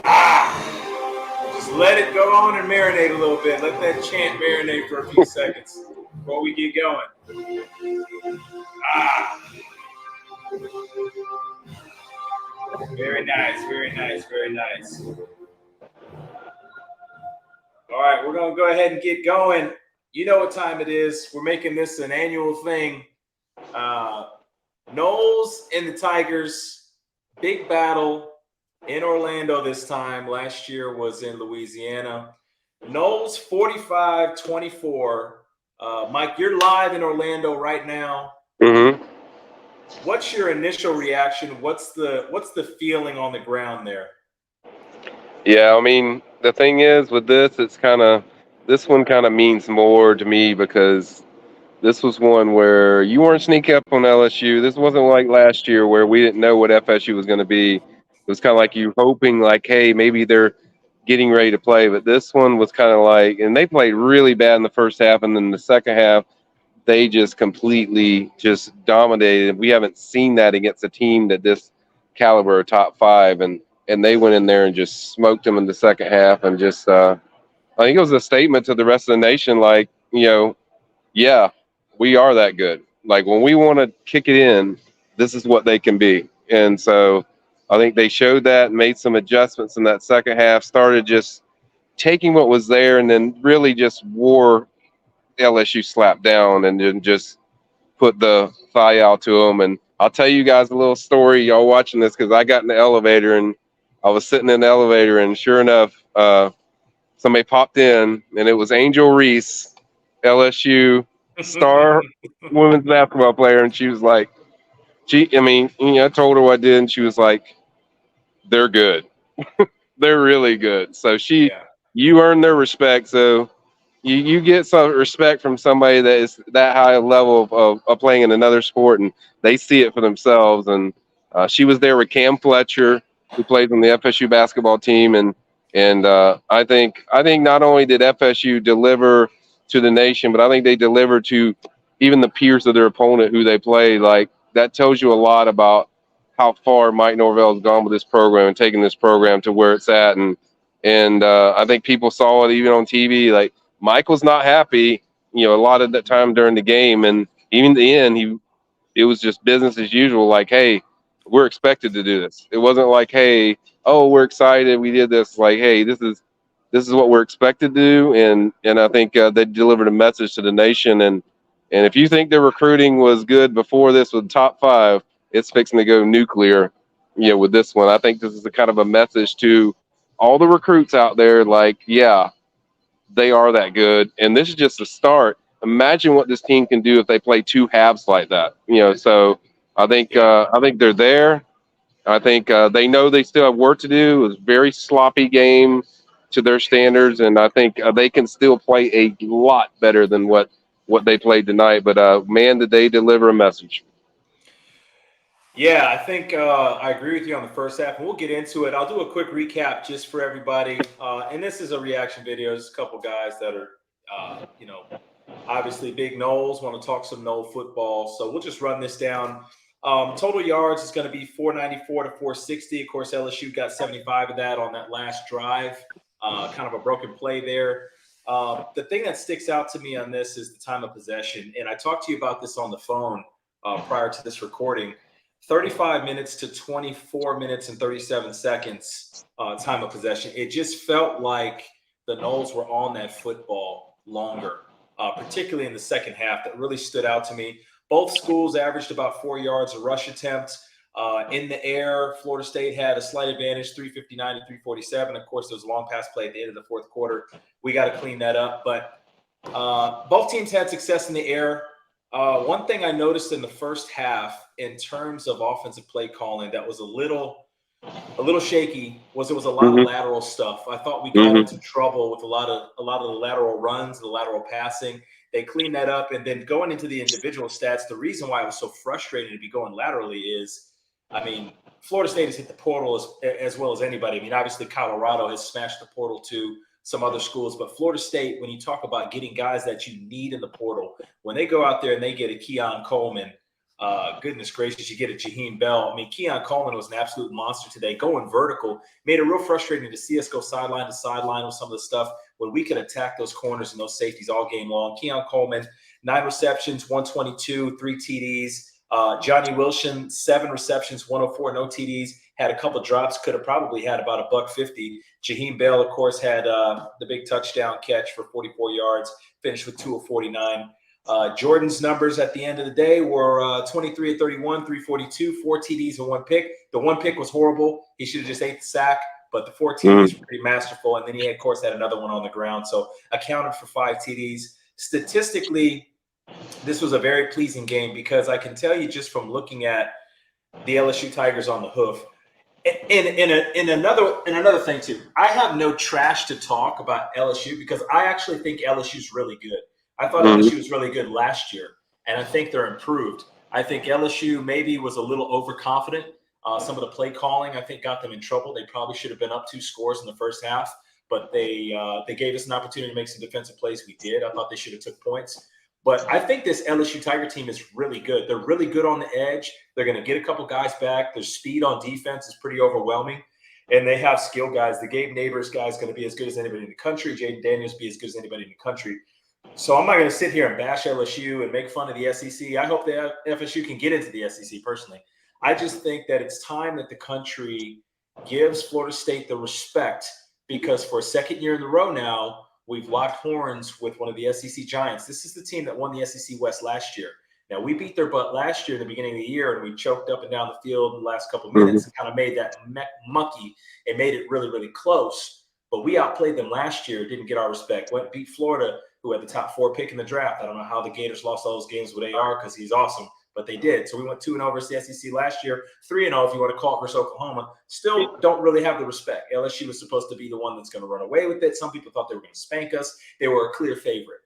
Just let it go on and marinate a little bit. Let that chant marinate for a few seconds before we get going. Ah. Very nice, very nice, very nice. All right, we're going to go ahead and get going. You know what time it is. We're making this an annual thing. Noles and the Tigers, big battle in Orlando this time. Last year was in Louisiana. Noles 45-24. Mike, you're live in Orlando right now. Mm-hmm. What's your initial reaction? What's the feeling on the ground there? Yeah, I mean, the thing is with this, this one kind of means more to me because this was one where you weren't sneaking up on LSU. This wasn't like last year where we didn't know what FSU was going to be. It was kind of like you hoping, like, hey, maybe they're getting ready to play. But this one was kind of like, and they played really bad in the first half, and then the second half, they just completely just dominated. We haven't seen that against a team that this caliber, top five, and they went in there and just smoked them in the second half, and just I think it was a statement to the rest of the nation, like, yeah, we are that good. Like when we want to kick it in, this is what they can be. And so I think they showed that, made some adjustments in that second half, started just taking what was there, and then really just wore LSU slap down and then just put the thigh out to them. And I'll tell you guys a little story. Y'all watching this because I got in the elevator and I was sitting in the elevator, and sure enough, somebody popped in, and it was Angel Reese, LSU star women's basketball player, and she was like, I told her what I did, and she was like, they're good. They're really good. So Yeah. you earn their respect. So you get some respect from somebody that is that high level of playing in another sport, and they see it for themselves. And she was there with Cam Fletcher, who plays on the FSU basketball team, and I think not only did FSU deliver to the nation, but I think they delivered to even the peers of their opponent who they played. Like that tells you a lot about how far Mike Norvell has gone with this program and taking this program to where it's at. And I think people saw it even on TV. Like Mike was not happy, a lot of that time during the game, and even in the end, it was just business as usual. Like, hey, we're expected to do this. It wasn't like, hey, oh, we're excited, we did this. Like, hey, this is what we're expected to do, and I think they delivered a message to the nation. And if you think the recruiting was good before this with top five, it's fixing to go nuclear. With this one, I think this is a kind of a message to all the recruits out there. Like, yeah, they are that good, and this is just the start. Imagine what this team can do if they play two halves like that. So I think they're there. I think they know they still have work to do. It was a very sloppy game to their standards, and I think they can still play a lot better than what they played tonight. But man, did they deliver a message. Yeah, I think I agree with you on the first half, and we'll get into it. I'll do a quick recap just for everybody. And this is a reaction video. There's a couple guys that are, obviously big Noles, want to talk some Nole football. So we'll just run this down. Total yards is going to be 494 to 460. Of course, LSU got 75 of that on that last drive. Kind of a broken play there. The thing that sticks out to me on this is the time of possession. And I talked to you about this on the phone prior to this recording. 35 minutes to 24 minutes and 37 seconds time of possession. It just felt like the Noles were on that football longer, particularly in the second half. That really stood out to me. Both schools averaged about 4 yards a rush attempt. In the air, Florida State had a slight advantage, 359 to 347. Of course, there was a long pass play at the end of the fourth quarter. We got to clean that up. But both teams had success in the air. One thing I noticed in the first half in terms of offensive play calling that was a little shaky was there was a lot of Mm-hmm. lateral stuff. I thought we got Mm-hmm. into trouble with a lot of the lateral runs, the lateral passing. They cleaned that up, and then going into the individual stats, the reason why I was so frustrated to be going laterally is, I mean, Florida State has hit the portal as well as anybody. I mean, obviously Colorado has smashed the portal too, some other schools, but Florida State, when you talk about getting guys that you need in the portal, when they go out there and they get a Keon Coleman, Goodness gracious, you get a Jaheim Bell. I mean, Keon Coleman was an absolute monster today, going vertical. Made it real frustrating to see us go sideline to sideline with some of the stuff when we could attack those corners and those safeties all game long. Keon Coleman, 9 receptions, 122, 3 TDs. Johnny Wilson, 7 receptions, 104, no TDs. Had a couple drops, could have probably had about $150. Jaheim Bell, of course, had the big touchdown catch for 44 yards, finished with 2 of 49. Jordan's numbers at the end of the day were 23 of 31, 342, 4 TDs and 1 pick. The 1 pick was horrible. He should have just ate the sack, but the 4 TDs were pretty masterful. And then he, of course, had another one on the ground. So accounted for 5 TDs. Statistically, this was a very pleasing game because I can tell you just from looking at the LSU Tigers on the hoof. In another thing too, I have no trash to talk about LSU because I actually think LSU's really good. I thought LSU was really good last year, and I think they're improved. I think LSU maybe was a little overconfident. Some of the play calling, I think, got them in trouble. They probably should have been up 2 scores in the first half, but they gave us an opportunity to make some defensive plays. We did. I thought they should have took points. But I think this LSU Tiger team is really good. They're really good on the edge. They're going to get a couple guys back. Their speed on defense is pretty overwhelming. And they have skill guys. The Gabe Neighbors guy is going to be as good as anybody in the country. Jaden Daniels be as good as anybody in the country. So I'm not going to sit here and bash LSU and make fun of the SEC. I hope the FSU can get into the SEC personally. I just think that it's time that the country gives Florida State the respect because for a second year in a row now, we've locked horns with one of the SEC giants. This is the team that won the SEC West last year. Now, we beat their butt last year in the beginning of the year, and we choked up and down the field in the last couple of minutes and kind of made that mucky and made it really, really close. But we outplayed them last year, didn't get our respect. Went beat Florida, who had the top 4 pick in the draft. I don't know how the Gators lost all those games with AR because he's awesome, but they did. So we went 2-0 versus the SEC last year, 3-0 if you want to call it versus Oklahoma. Still don't really have the respect. LSU was supposed to be the one that's going to run away with it. Some people thought they were going to spank us. They were a clear favorite.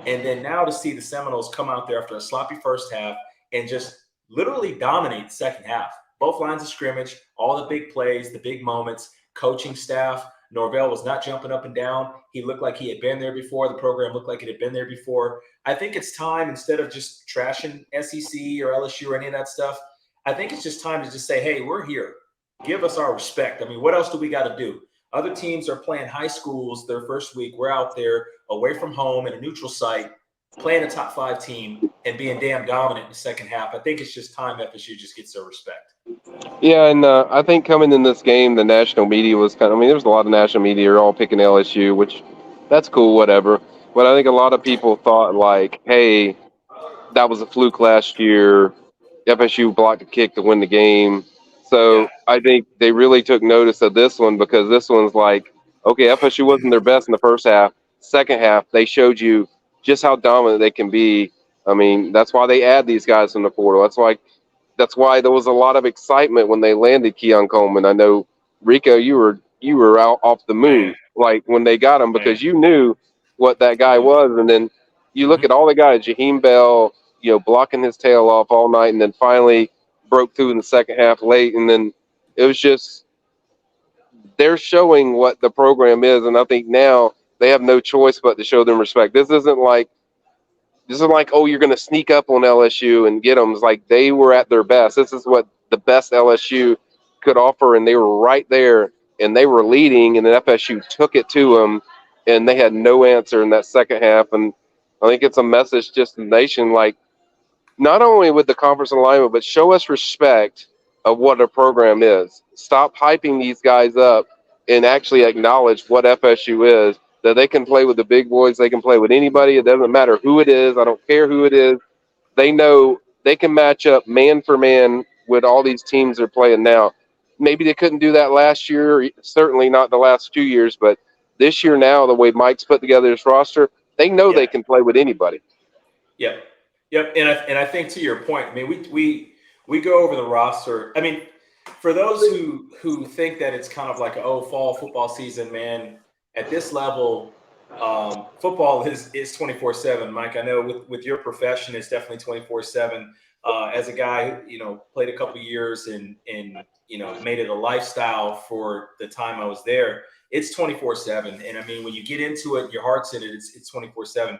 And then now to see the Seminoles come out there after a sloppy first half and just literally dominate the second half. Both lines of scrimmage, all the big plays, the big moments, coaching staff. Norvell was not jumping up and down. He looked like he had been there before. The program looked like it had been there before. I think it's time, instead of just trashing SEC or LSU or any of that stuff, I think it's just time to just say, hey, we're here. Give us our respect. I mean, what else do we got to do? Other teams are playing high schools their first week. We're out there away from home in a neutral site, playing a top 5 team and being damn dominant in the second half. I think it's just time FSU just gets their respect. Yeah, and I think coming in this game, the national media was kind of, I mean, there was a lot of national media all picking LSU, which that's cool, whatever. But I think a lot of people thought, like, hey, that was a fluke last year. FSU blocked a kick to win the game. Yeah. So I think they really took notice of this one because this one's like, okay, FSU wasn't their best in the first half. Second half, they showed you just how dominant they can be. I mean, that's why they add these guys from the portal. That's why there was a lot of excitement when they landed Keon Coleman. I know, Rico, you were out off the moon, Man. like when they got him, because Man. you knew what that guy was. And then you look at all the guys, Jaheim Bell, blocking his tail off all night, and then finally broke through in the second half late. And then it was just, they're showing what the program is. And I think now they have no choice but to show them respect. This isn't like, oh, you're going to sneak up on LSU and get them. It's like they were at their best. This is what the best LSU could offer, and they were right there, and they were leading, and then FSU took it to them, and they had no answer in that second half. And I think it's a message just to the nation, like, not only with the conference alignment, but show us respect of what a program is. Stop hyping these guys up and actually acknowledge what FSU is, that they can play with the big boys. They can play with anybody. It doesn't matter who it is. I don't care who it is. They know they can match up man for man with all these teams they're playing now. Maybe they couldn't do that last year, certainly not the last 2 years, but this year now, the way Mike's put together his roster, they know Yeah. they can play with anybody. Yep. Yep. And I think to your point, I mean, we go over the roster. I mean, for those who think that it's kind of like fall football season, man, at this level, football is 24/7. Mike, I know with your profession, it's definitely 24/7. As a guy who played a couple years and made it a lifestyle for the time I was there, it's 24/7. And I mean, when you get into it, your heart's in it. It's 24/7.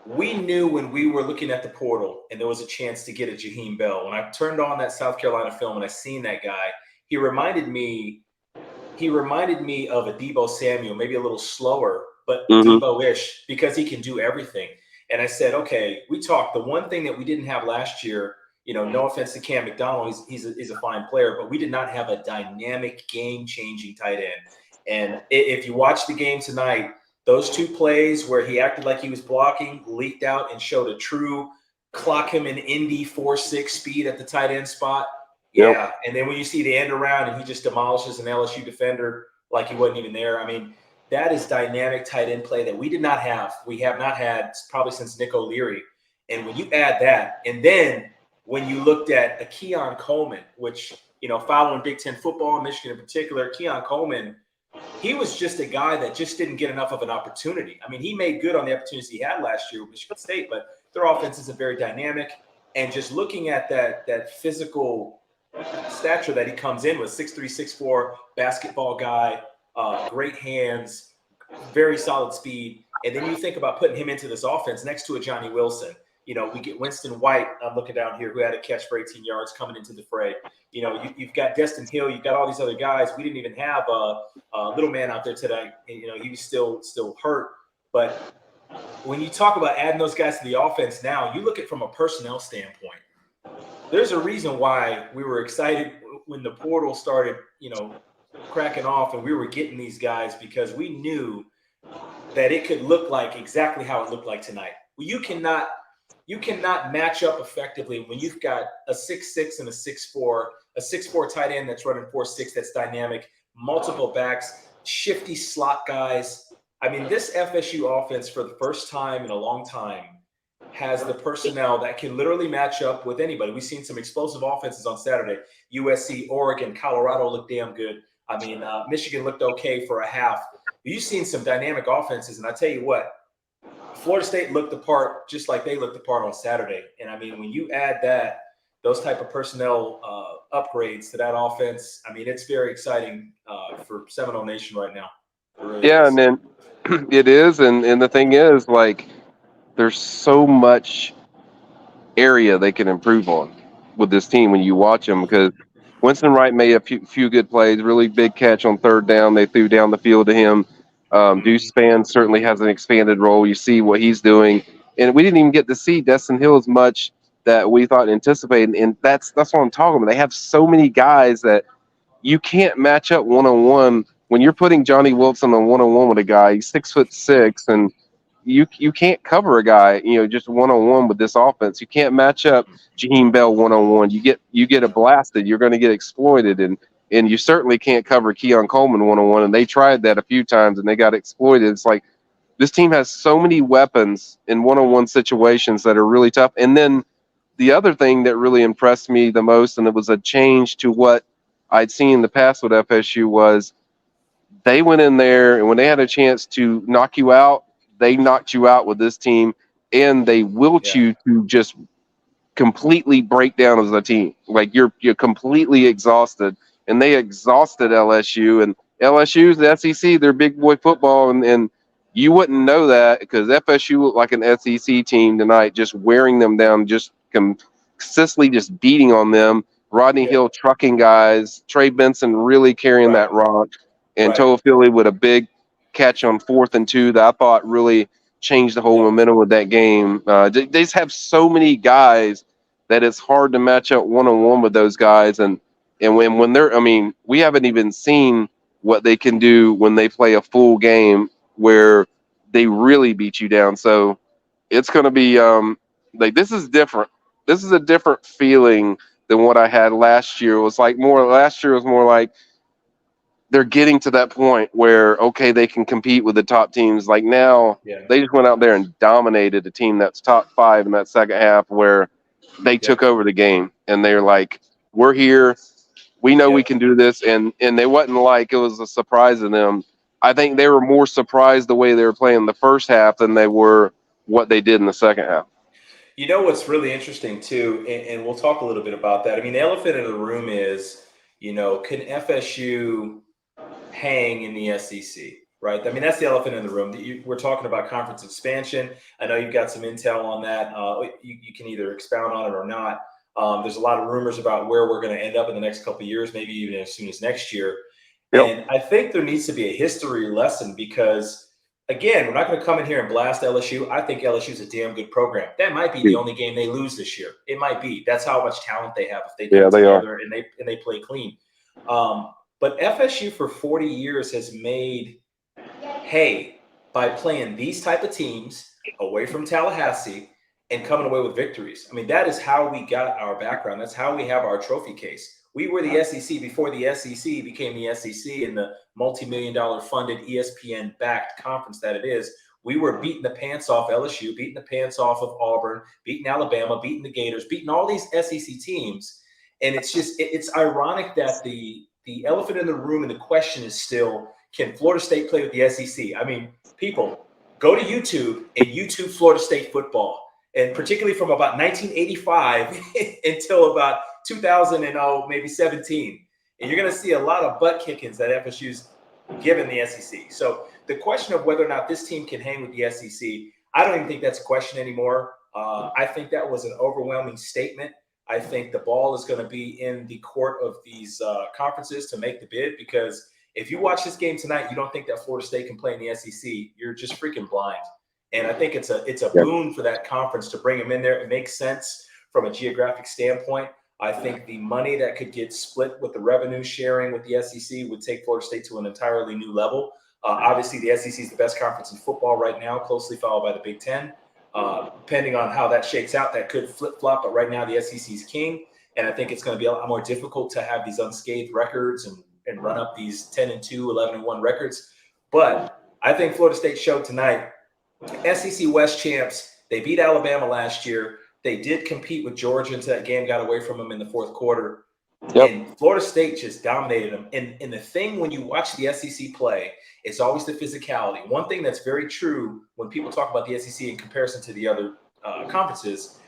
we knew when we were looking at the portal and there was a chance to get a Jaheim Bell. When I turned on that South Carolina film and I seen that guy, he reminded me of a Debo Samuel, maybe a little slower, but Hmm. Debo-ish because he can do everything. And I said, okay, we talked. The one thing that we didn't have last year, no offense to Cam McDonald, he's a fine player, but we did not have a dynamic, game-changing tight end. And if you watch the game tonight, those two plays where he acted like he was blocking, leaked out, and showed a true clock him in Indy 4.6 speed at the tight end spot. Yep. Yeah. And then when you see the end around and he just demolishes an LSU defender like he wasn't even there, I mean, that is dynamic tight end play that we did not have. We have not had probably since Nick O'Leary. And when you add that, and then when you looked at a Keon Coleman, which, following Big Ten football in Michigan in particular, Keon Coleman, he was just a guy that just didn't get enough of an opportunity. I mean, he made good on the opportunities he had last year with Michigan State, but their offense isn't very dynamic. And just looking at that physical stature that he comes in with, 6'3", 6'4", basketball guy, great hands, very solid speed. And then you think about putting him into this offense next to a Johnny Wilson. We get Winston White, I'm looking down here, who had a catch for 18 yards coming into the fray. You've got Destin Hill, you've got all these other guys. We didn't even have a little man out there today. He was still hurt. But when you talk about adding those guys to the offense now, you look at it from a personnel standpoint. There's a reason why we were excited when the portal started, cracking off and we were getting these guys, because we knew that it could look like exactly how it looked like tonight. You cannot match up effectively when you've got a 6'6" and a 6'4", a 6'4" tight end that's running 4.6 that's dynamic, multiple backs, shifty slot guys. I mean, this FSU offense for the first time in a long time has the personnel that can literally match up with anybody. We've seen some explosive offenses on Saturday. USC, Oregon, Colorado looked damn good. I mean, Michigan looked okay for a half. You've seen some dynamic offenses, and I tell you what, Florida State looked the part just like they looked the part on Saturday. And I mean, when you add those type of personnel upgrades to that offense, I mean, it's very exciting for Seminole Nation right now. It really Yeah, is. and then it is, and the thing is, like, there's so much area they can improve on with this team when you watch them, because Winston Wright made a few good plays, really big catch on third down. They threw down the field to him. Deuce Mm-hmm. Spann certainly has an expanded role. You see what he's doing, and we didn't even get to see Destin Hill as much that we thought anticipated. And that's what I'm talking about. They have so many guys that you can't match up one on one when you're putting Johnny Wilson on one with a guy. He's 6'6", and you can't cover a guy, just one on one with this offense. You can't match up Jaheim Bell one on one. You get a blasted. You're going to get exploited, and you certainly can't cover Keon Coleman one on one. And they tried that a few times and they got exploited. It's like this team has so many weapons in one on one situations that are really tough. And then the other thing that really impressed me the most, and it was a change to what I'd seen in the past with FSU, was they went in there and when they had a chance to knock you out, they knocked you out with this team, and they willed Yeah. you to just completely break down as a team. Like you're completely exhausted, and they exhausted LSU. And LSU's the SEC, they're big boy football, and you wouldn't know that because FSU looked like an SEC team tonight, just wearing them down, just consistently just beating on them. Rodney Yeah. Hill trucking guys, Trey Benson really carrying Right. that rock, and Right. Toa Philly with a big catch on 4th and 2 that I thought really changed the whole Yep. momentum of that game. They just have so many guys that it's hard to match up one on one with those guys. And when they're, I mean, we haven't even seen what they can do when they play a full game where they really beat you down. So it's going to be like this is different. This is a different feeling than what I had last year. It was like more last year was more like they're getting to that point where okay, they can compete with the top teams. Like now, Yeah. they just went out there and dominated a team that's top 5 in that second half, where they took Yep. over the game and they're like, "We're here. We know we Yep. can do this." And they wasn't like it was a surprise to them. I think they were more surprised the way they were playing the first half than they were what they did in the second half. You know what's really interesting too, and we'll talk a little bit about that. I mean, the elephant in the room is, can FSU hang in the SEC? right? I mean, that's the elephant in the room. We're talking about conference expansion. I know you've got some intel on that. You can either expound on it or not. There's a lot of rumors about where we're going to end up in the next couple of years, maybe even as soon as next year. Yep. And I think there needs to be a history lesson because, again, we're not going to come in here and blast LSU. I think LSU is a damn good program. That might be the only game they lose this year. It might be. That's how much talent they have if they come together and they play clean. But FSU for 40 years has made hay by playing these type of teams away from Tallahassee and coming away with victories. I mean, that is how we got our background. That's how we have our trophy case. We were the SEC before the SEC became the SEC in the multi-million-dollar funded ESPN-backed conference that it is. We were beating the pants off LSU, beating the pants off of Auburn, beating Alabama, beating the Gators, beating all these SEC teams. And it's ironic that the elephant in the room and the question is still, can Florida State play with the SEC? I mean, people, go to YouTube and YouTube Florida State football. And particularly from about 1985 until about 2000 and maybe 17. And you're going to see a lot of butt kickings that FSU's given the SEC. So the question of whether or not this team can hang with the SEC, I don't even think that's a question anymore. I think that was an overwhelming statement. I think the ball is going to be in the court of these conferences to make the bid, because if you watch this game tonight, you don't think that Florida State can play in the SEC, you're just freaking blind. And I think it's a boon for that conference to bring them in there. It makes sense from a geographic standpoint. I think the money that could get split with the revenue sharing with the SEC would take Florida State to an entirely new level. Obviously, the SEC is the best conference in football right now, closely followed by the Big Ten. Depending on how that shakes out, that could flip-flop, but right now the SEC is king. And I think it's going to be a lot more difficult to have these unscathed records and run up these 10-2, 11-1 records. But I think Florida State showed tonight. SEC West champs. They beat Alabama last year. They did compete with Georgia until that game got away from them in the fourth quarter. Yep. And Florida State just dominated them. And the thing when you watch the SEC play, it's always the physicality. One thing that's very true when people talk about the SEC in comparison to the other conferences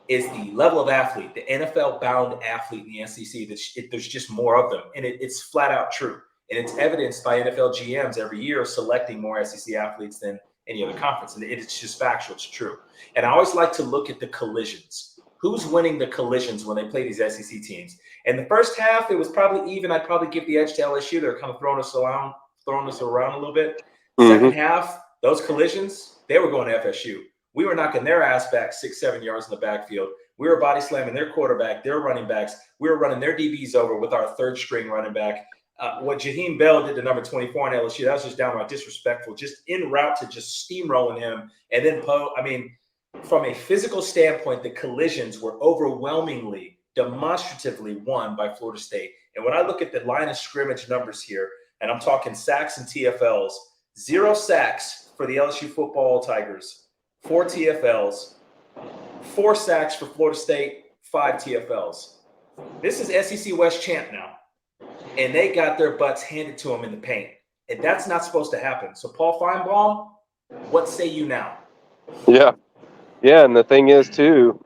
is the level of athlete, the NFL-bound athlete in the SEC. There's just more of them. And it's flat out true. And it's evidenced by NFL GMs every year selecting more SEC athletes than any other conference. And it's just factual. It's true. And I always like to look at the collisions. Who's winning the collisions when they play these SEC teams? In the first half, it was probably even. I'd probably give the edge to LSU. They're kind of throwing us around a little bit. Mm-hmm. Second half, those collisions, they were going to FSU. We were knocking their ass back 6-7 yards in the backfield. We were body slamming their quarterback, their running backs. We were running their DBs over with our third string running back. What Jaheim Bell did to number 24 on LSU, that was just downright disrespectful, just en route to just steamrolling him. And then from a physical standpoint, the collisions were overwhelmingly, demonstratively won by Florida State. And when I look at the line of scrimmage numbers here, and I'm talking sacks and TFLs, 0 sacks for the LSU football Tigers, 4 TFLs, 4 sacks for Florida State, 5 TFLs. This is SEC West champ now. And they got their butts handed to them in the paint. And that's not supposed to happen. So, Paul Feinbaum, what say you now? Yeah. Yeah, and the thing is, too,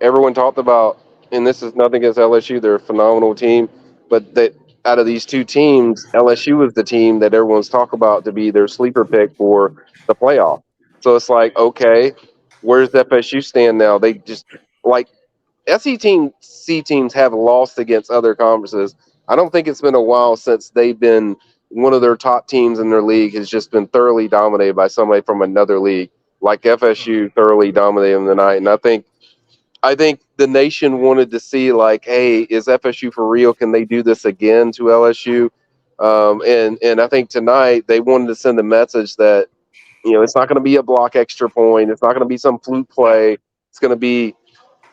everyone talked about, and this is nothing against LSU, they're a phenomenal team, but that out of these two teams, LSU was the team that everyone's talking about to be their sleeper pick for the playoff. So it's like, okay, where's the FSU stand now? They just, like, SEC teams have lost against other conferences. I don't think it's been a while since they've been one of their top teams in their league has just been thoroughly dominated by somebody from another league, like FSU thoroughly dominated them tonight. And I think the nation wanted to see, like, hey, is FSU for real? Can they do this again to LSU? And I think tonight they wanted to send a message that, it's not going to be a block extra point. It's not going to be some fluke play. It's going to be,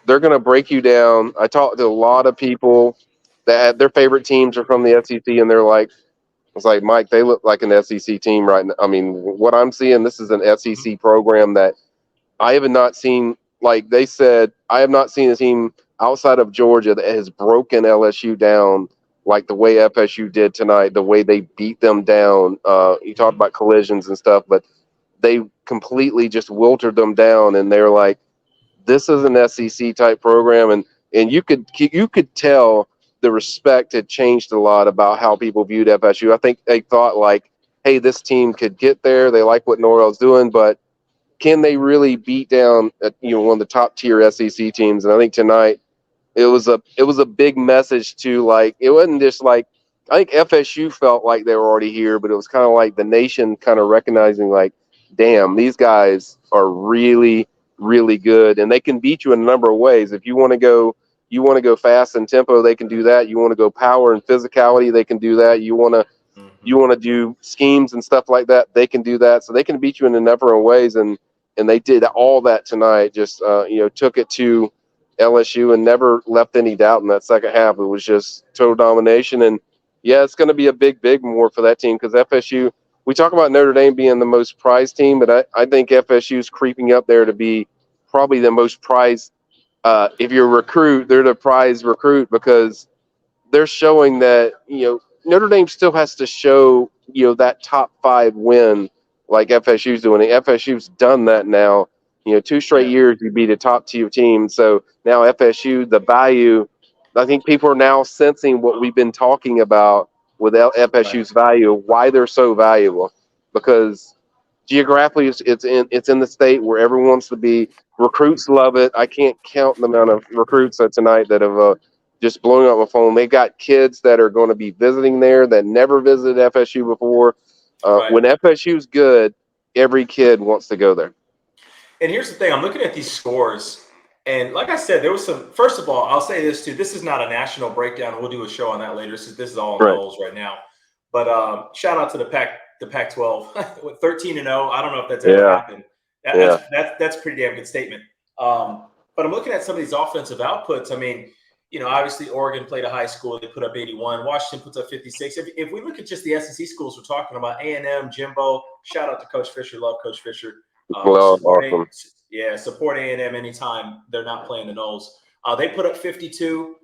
they're going to break you down. I talked to a lot of people that their favorite teams are from the SEC, and they're like, it's like, Mike, they look like an SEC team right now. I mean, what I'm seeing, this is an SEC program that I have not seen. Like they said, I have not seen a team outside of Georgia that has broken LSU down like the way FSU did tonight, the way they beat them down. You talked about collisions and stuff, but they completely just wilted them down, and they're like, this is an SEC type program, and you could tell the respect had changed a lot about how people viewed FSU. I think they thought, like, hey, this team could get there. They like what Noles doing, but can they really beat down one of the top tier SEC teams? And I think tonight it was a big message to, like, it wasn't just like, I think FSU felt like they were already here, but it was kind of like the nation kind of recognizing, like, damn, these guys are really, really good, and they can beat you in a number of ways. If you want to go fast and tempo, they can do that. You want to go power and physicality, they can do that. You want to do schemes and stuff like that, they can do that. So they can beat you in a number of ways, and they did all that tonight. Just took it to LSU and never left any doubt in that second half. It was just total domination. And yeah, it's going to be a big more for that team, because FSU, we talk about Notre Dame being the most prized team, but I think FSU is creeping up there to be probably the most prized. If you're a recruit, they're the prize recruit, because they're showing that, Notre Dame still has to show, that top 5 win like FSU's doing. And FSU's done that now. 2 straight years you beat a top tier team. So now FSU, the value, I think people are now sensing what we've been talking about with FSU's value, why they're so valuable, because geographically it's in the state where everyone wants to be. Recruits love it. I can't count the amount of recruits tonight that have just blowing up my phone. They got kids that are going to be visiting there that never visited FSU before. When FSU's good, every kid wants to go there. And here's the thing, I'm looking at these scores, and like I said, there was some. First of all, I'll say this too: this is not a national breakdown. We'll do a show on that later. This is all Noles right now. But shout out to the Pac-12 with 13-0. I don't know if that's ever happened. That's a pretty damn good statement. But I'm looking at some of these offensive outputs. I mean, obviously Oregon played a high school. They put up 81. Washington puts up 56. If we look at just the SEC schools we're talking about, A&M, Jimbo, shout out to Coach Fisher. Love Coach Fisher. Support A&M anytime they're not playing the Noles. They put up 52.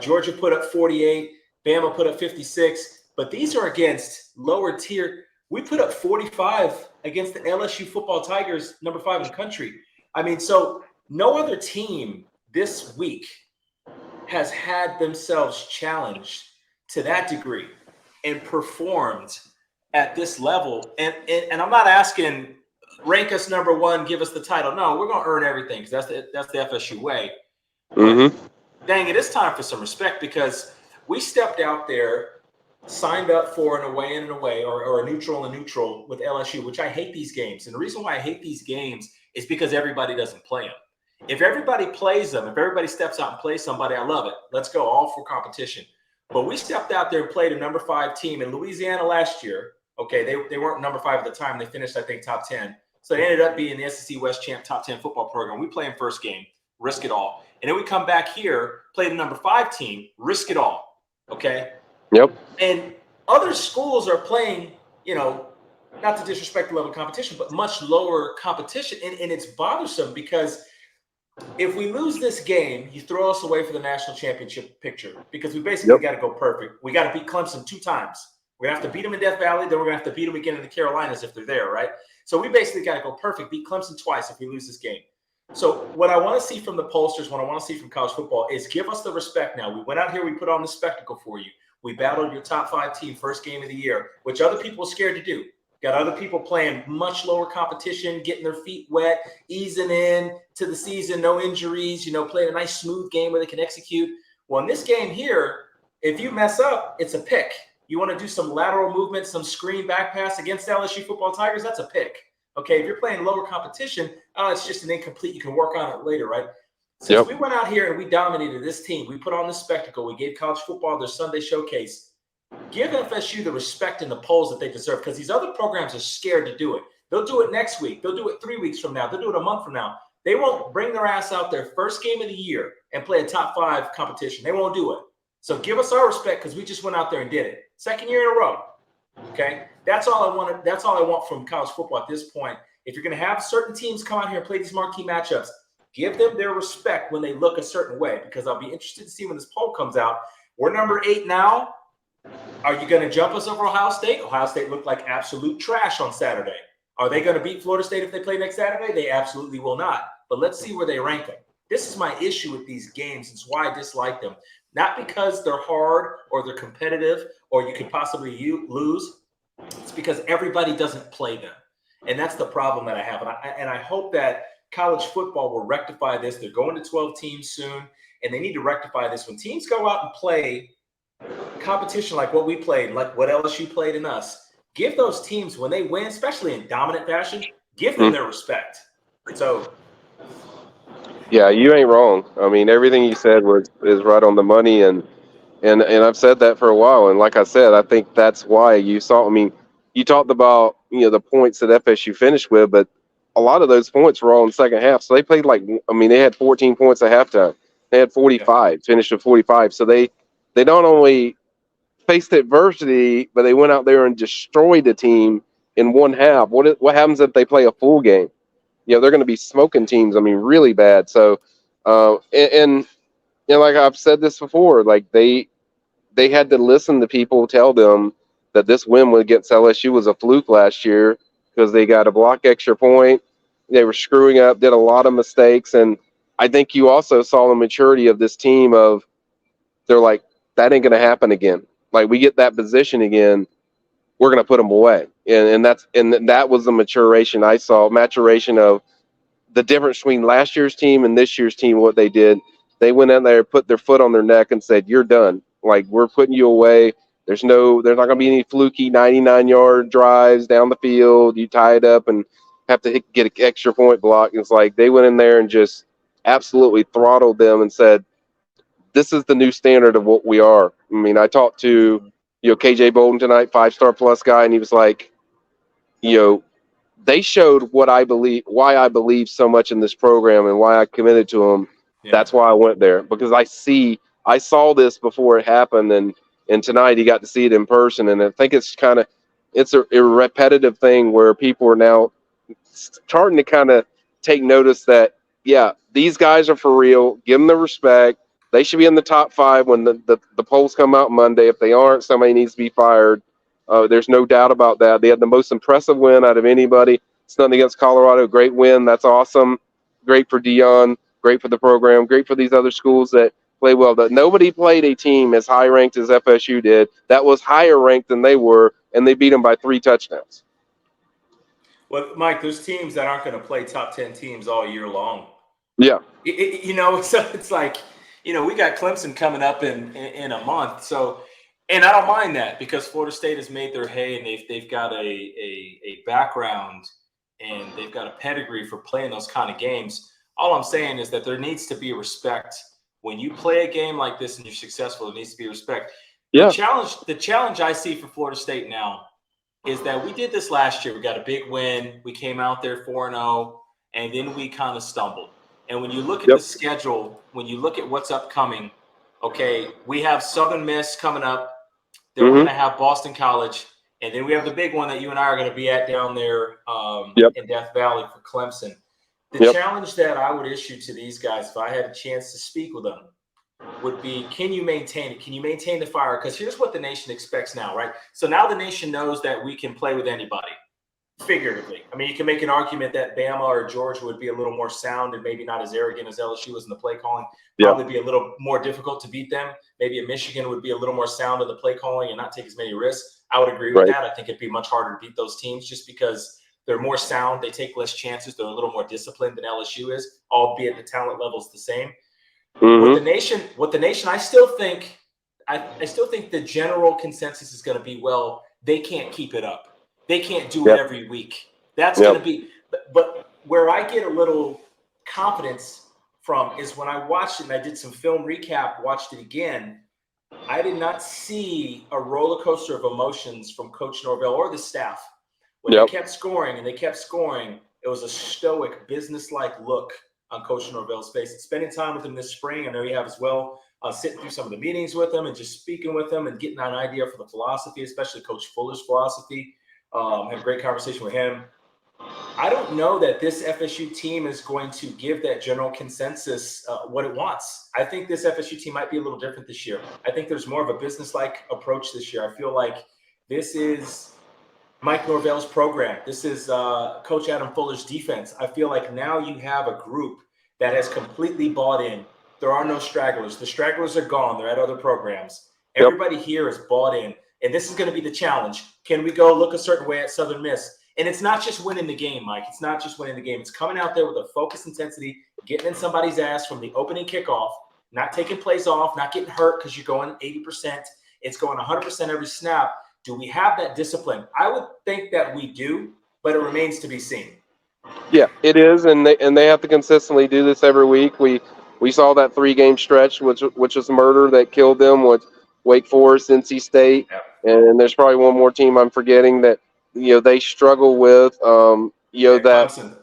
Georgia put up 48. Bama put up 56. But these are against lower tier. We put up 45 against the LSU football Tigers, number 5 in the country. I mean, so no other team this week has had themselves challenged to that degree and performed at this level. And I'm not asking rank us number 1, give us the title. No, we're going to earn everything, because that's the FSU way. Mm-hmm. Dang it, it's time for some respect, because we stepped out there, signed up for an away and an away, or a neutral and neutral with LSU, which I hate these games. And the reason why I hate these games is because everybody doesn't play them. If everybody plays them, if everybody steps out and plays somebody, I love it. Let's go, all for competition. But we stepped out there and played a number 5 team in Louisiana last year. Okay, they weren't number 5 at the time. They finished, I think, top 10. So they ended up being the SEC West champ, top 10 football program. We play them first game, risk it all. And then we come back here, play the number 5 team, risk it all. Okay? Yep. And other schools are playing, not to disrespect the level of competition, but much lower competition. And it's bothersome, because if we lose this game, you throw us away for the national championship picture, because we basically got to go perfect. We got to beat Clemson 2 times. We're going to have to beat them in Death Valley. Then we're going to have to beat them again in the Carolinas if they're there, right? So we basically got to go perfect, beat Clemson twice if we lose this game. So what I want to see from the pollsters, what I want to see from college football is give us the respect now. We went out here, we put on the spectacle for you. We battled your top 5 team first game of the year, which other people are scared to do. Got other people playing much lower competition, getting their feet wet, easing in to the season, no injuries, playing a nice smooth game where they can execute. Well, in this game here, if you mess up, it's a pick. You want to do some lateral movement, some screen back pass against LSU football Tigers, that's a pick. Okay, if you're playing lower competition, it's just an incomplete. You can work on it later, right? Since we went out here and we dominated this team, we put on the spectacle, we gave college football their Sunday showcase. Give FSU the respect in the polls that they deserve, because these other programs are scared to do it. They'll do it next week. They'll do it 3 weeks from now. They'll do it a month from now. They won't bring their ass out their first game of the year and play a top 5 competition. They won't do it. So give us our respect, because we just went out there and did it. Second year in a row. Okay? That's all I wanted. That's all I want from college football at this point. If you're going to have certain teams come out here and play these marquee matchups, give them their respect when they look a certain way, because I'll be interested to see when this poll comes out. We're number 8 now. Are you going to jump us over Ohio State? Ohio State looked like absolute trash on Saturday. Are they going to beat Florida State if they play next Saturday? They absolutely will not. But let's see where they rank them. This is my issue with these games. It's why I dislike them. Not because they're hard or they're competitive or you could possibly lose. It's because everybody doesn't play them. And that's the problem that I have. And I hope that college football will rectify this. They're going to 12 teams soon, and they need to rectify this. When teams go out and play competition like what we played, like what LSU played in us, give those teams, when they win, especially in dominant fashion, give them their respect. So Yeah, you ain't wrong. I mean, everything you said is right on the money, and I've said that for a while. And like I said, I think that's why you saw. I mean, you talked about the points that FSU finished with, but a lot of those points were all in the second half. So they played like, I mean, they had 14 points at halftime. They had 45, finished with 45. So they not only faced adversity, but they went out there and destroyed the team in one half. What happens if they play a full game? They're going to be smoking teams. I mean, really bad. So, and like I've said this before, like they had to listen to people tell them that this win against LSU was a fluke last year because they got a block extra point. They were screwing up, did a lot of mistakes, and I think you also saw the maturity of this team. Of they're like, that ain't going to happen again. Like we get that position again, we're going to put them away, and that was the maturation of the difference between last year's team and this year's team. What they did, they went in there, put their foot on their neck, and said, "You're done. Like we're putting you away. There's not going to be any fluky 99-yard drives down the field. You tie it up and have to get an extra point block." It's like they went in there and just absolutely throttled them and said, "This is the new standard of what we are." I mean, I talked to KJ Bolden tonight, 5-star plus guy, and he was like, you know, they showed why I believe so much in this program and why I committed to them. yeah. That's why I went there, because I saw this before it happened, and tonight he got to see it in person. And I think it's a repetitive thing where people are now starting to kind of take notice that, yeah, these guys are for real. Give them the respect. They should be in the top 5 when the polls come out Monday. If they aren't, somebody needs to be fired. There's no doubt about that. They had the most impressive win out of anybody. It's nothing against Colorado. Great win. That's awesome. Great for Dion. Great for the program. Great for these other schools that play well. But nobody played a team as high ranked as FSU did. That was higher ranked than they were, and they beat them by 3 touchdowns. Well, Mike, there's teams that aren't going to play top 10 teams all year long. Yeah. So it's like, we got Clemson coming up in a month. So, and I don't mind that because Florida State has made their hay and they've got a background and they've got a pedigree for playing those kind of games. All I'm saying is that there needs to be respect. When you play a game like this and you're successful, there needs to be respect. Yeah. The challenge I see for Florida State now is that we did this last year. We got a big win. We came out there 4-0, and then we kind of stumbled. And when you look at the schedule, when you look at what's upcoming, okay, we have Southern Miss coming up. Then we're going to have Boston College. And then we have the big one that you and I are going to be at down there in Death Valley for Clemson. The challenge that I would issue to these guys, if I had a chance to speak with them, would be, can you maintain it? Can you maintain the fire? Because here's what the nation expects now, right? So now the nation knows that we can play with anybody, figuratively. I mean, you can make an argument that Bama or Georgia would be a little more sound and maybe not as arrogant as LSU was in the play calling. Probably be a little more difficult to beat them. Maybe a Michigan would be a little more sound in the play calling and not take as many risks. I would agree with that. I think it'd be much harder to beat those teams just because they're more sound. They take less chances. They're a little more disciplined than LSU is, albeit the talent level is the same. With the nation, I still think the general consensus is going to be, well, they can't keep it up. They can't do it every week. That's going to be, but where I get a little confidence from is when I watched it and I did some film recap, watched it again. I did not see a roller coaster of emotions from Coach Norvell or the staff. When they kept scoring and they kept scoring, it was a stoic, business-like look on Coach Norvell's face. And spending time with him this spring, I know you have as well, sitting through some of the meetings with him and just speaking with him and getting an idea for the philosophy, especially Coach Fuller's philosophy. Had a great conversation with him. I don't know that this FSU team is going to give that general consensus what it wants. I think this FSU team might be a little different this year. I think there's more of a business-like approach this year. I feel like this is Mike Norvell's program. This is Coach Adam Fuller's defense. I feel like now you have a group that has completely bought in. There are no stragglers. The stragglers are gone. They're at other programs. Everybody here is bought in. And this is going to be the challenge. Can we go look a certain way at Southern Miss? And it's not just winning the game, Mike. It's not just winning the game. It's coming out there with a focused intensity, getting in somebody's ass from the opening kickoff, not taking plays off, not getting hurt because you're going 80%. It's going 100% every snap. Do we have that discipline? I would think that we do, but it remains to be seen. Yeah, it is, and they have to consistently do this every week. We saw that 3-game stretch, which was murder that killed them with Wake Forest, NC State, and there's probably one more team I'm forgetting that they struggle with. That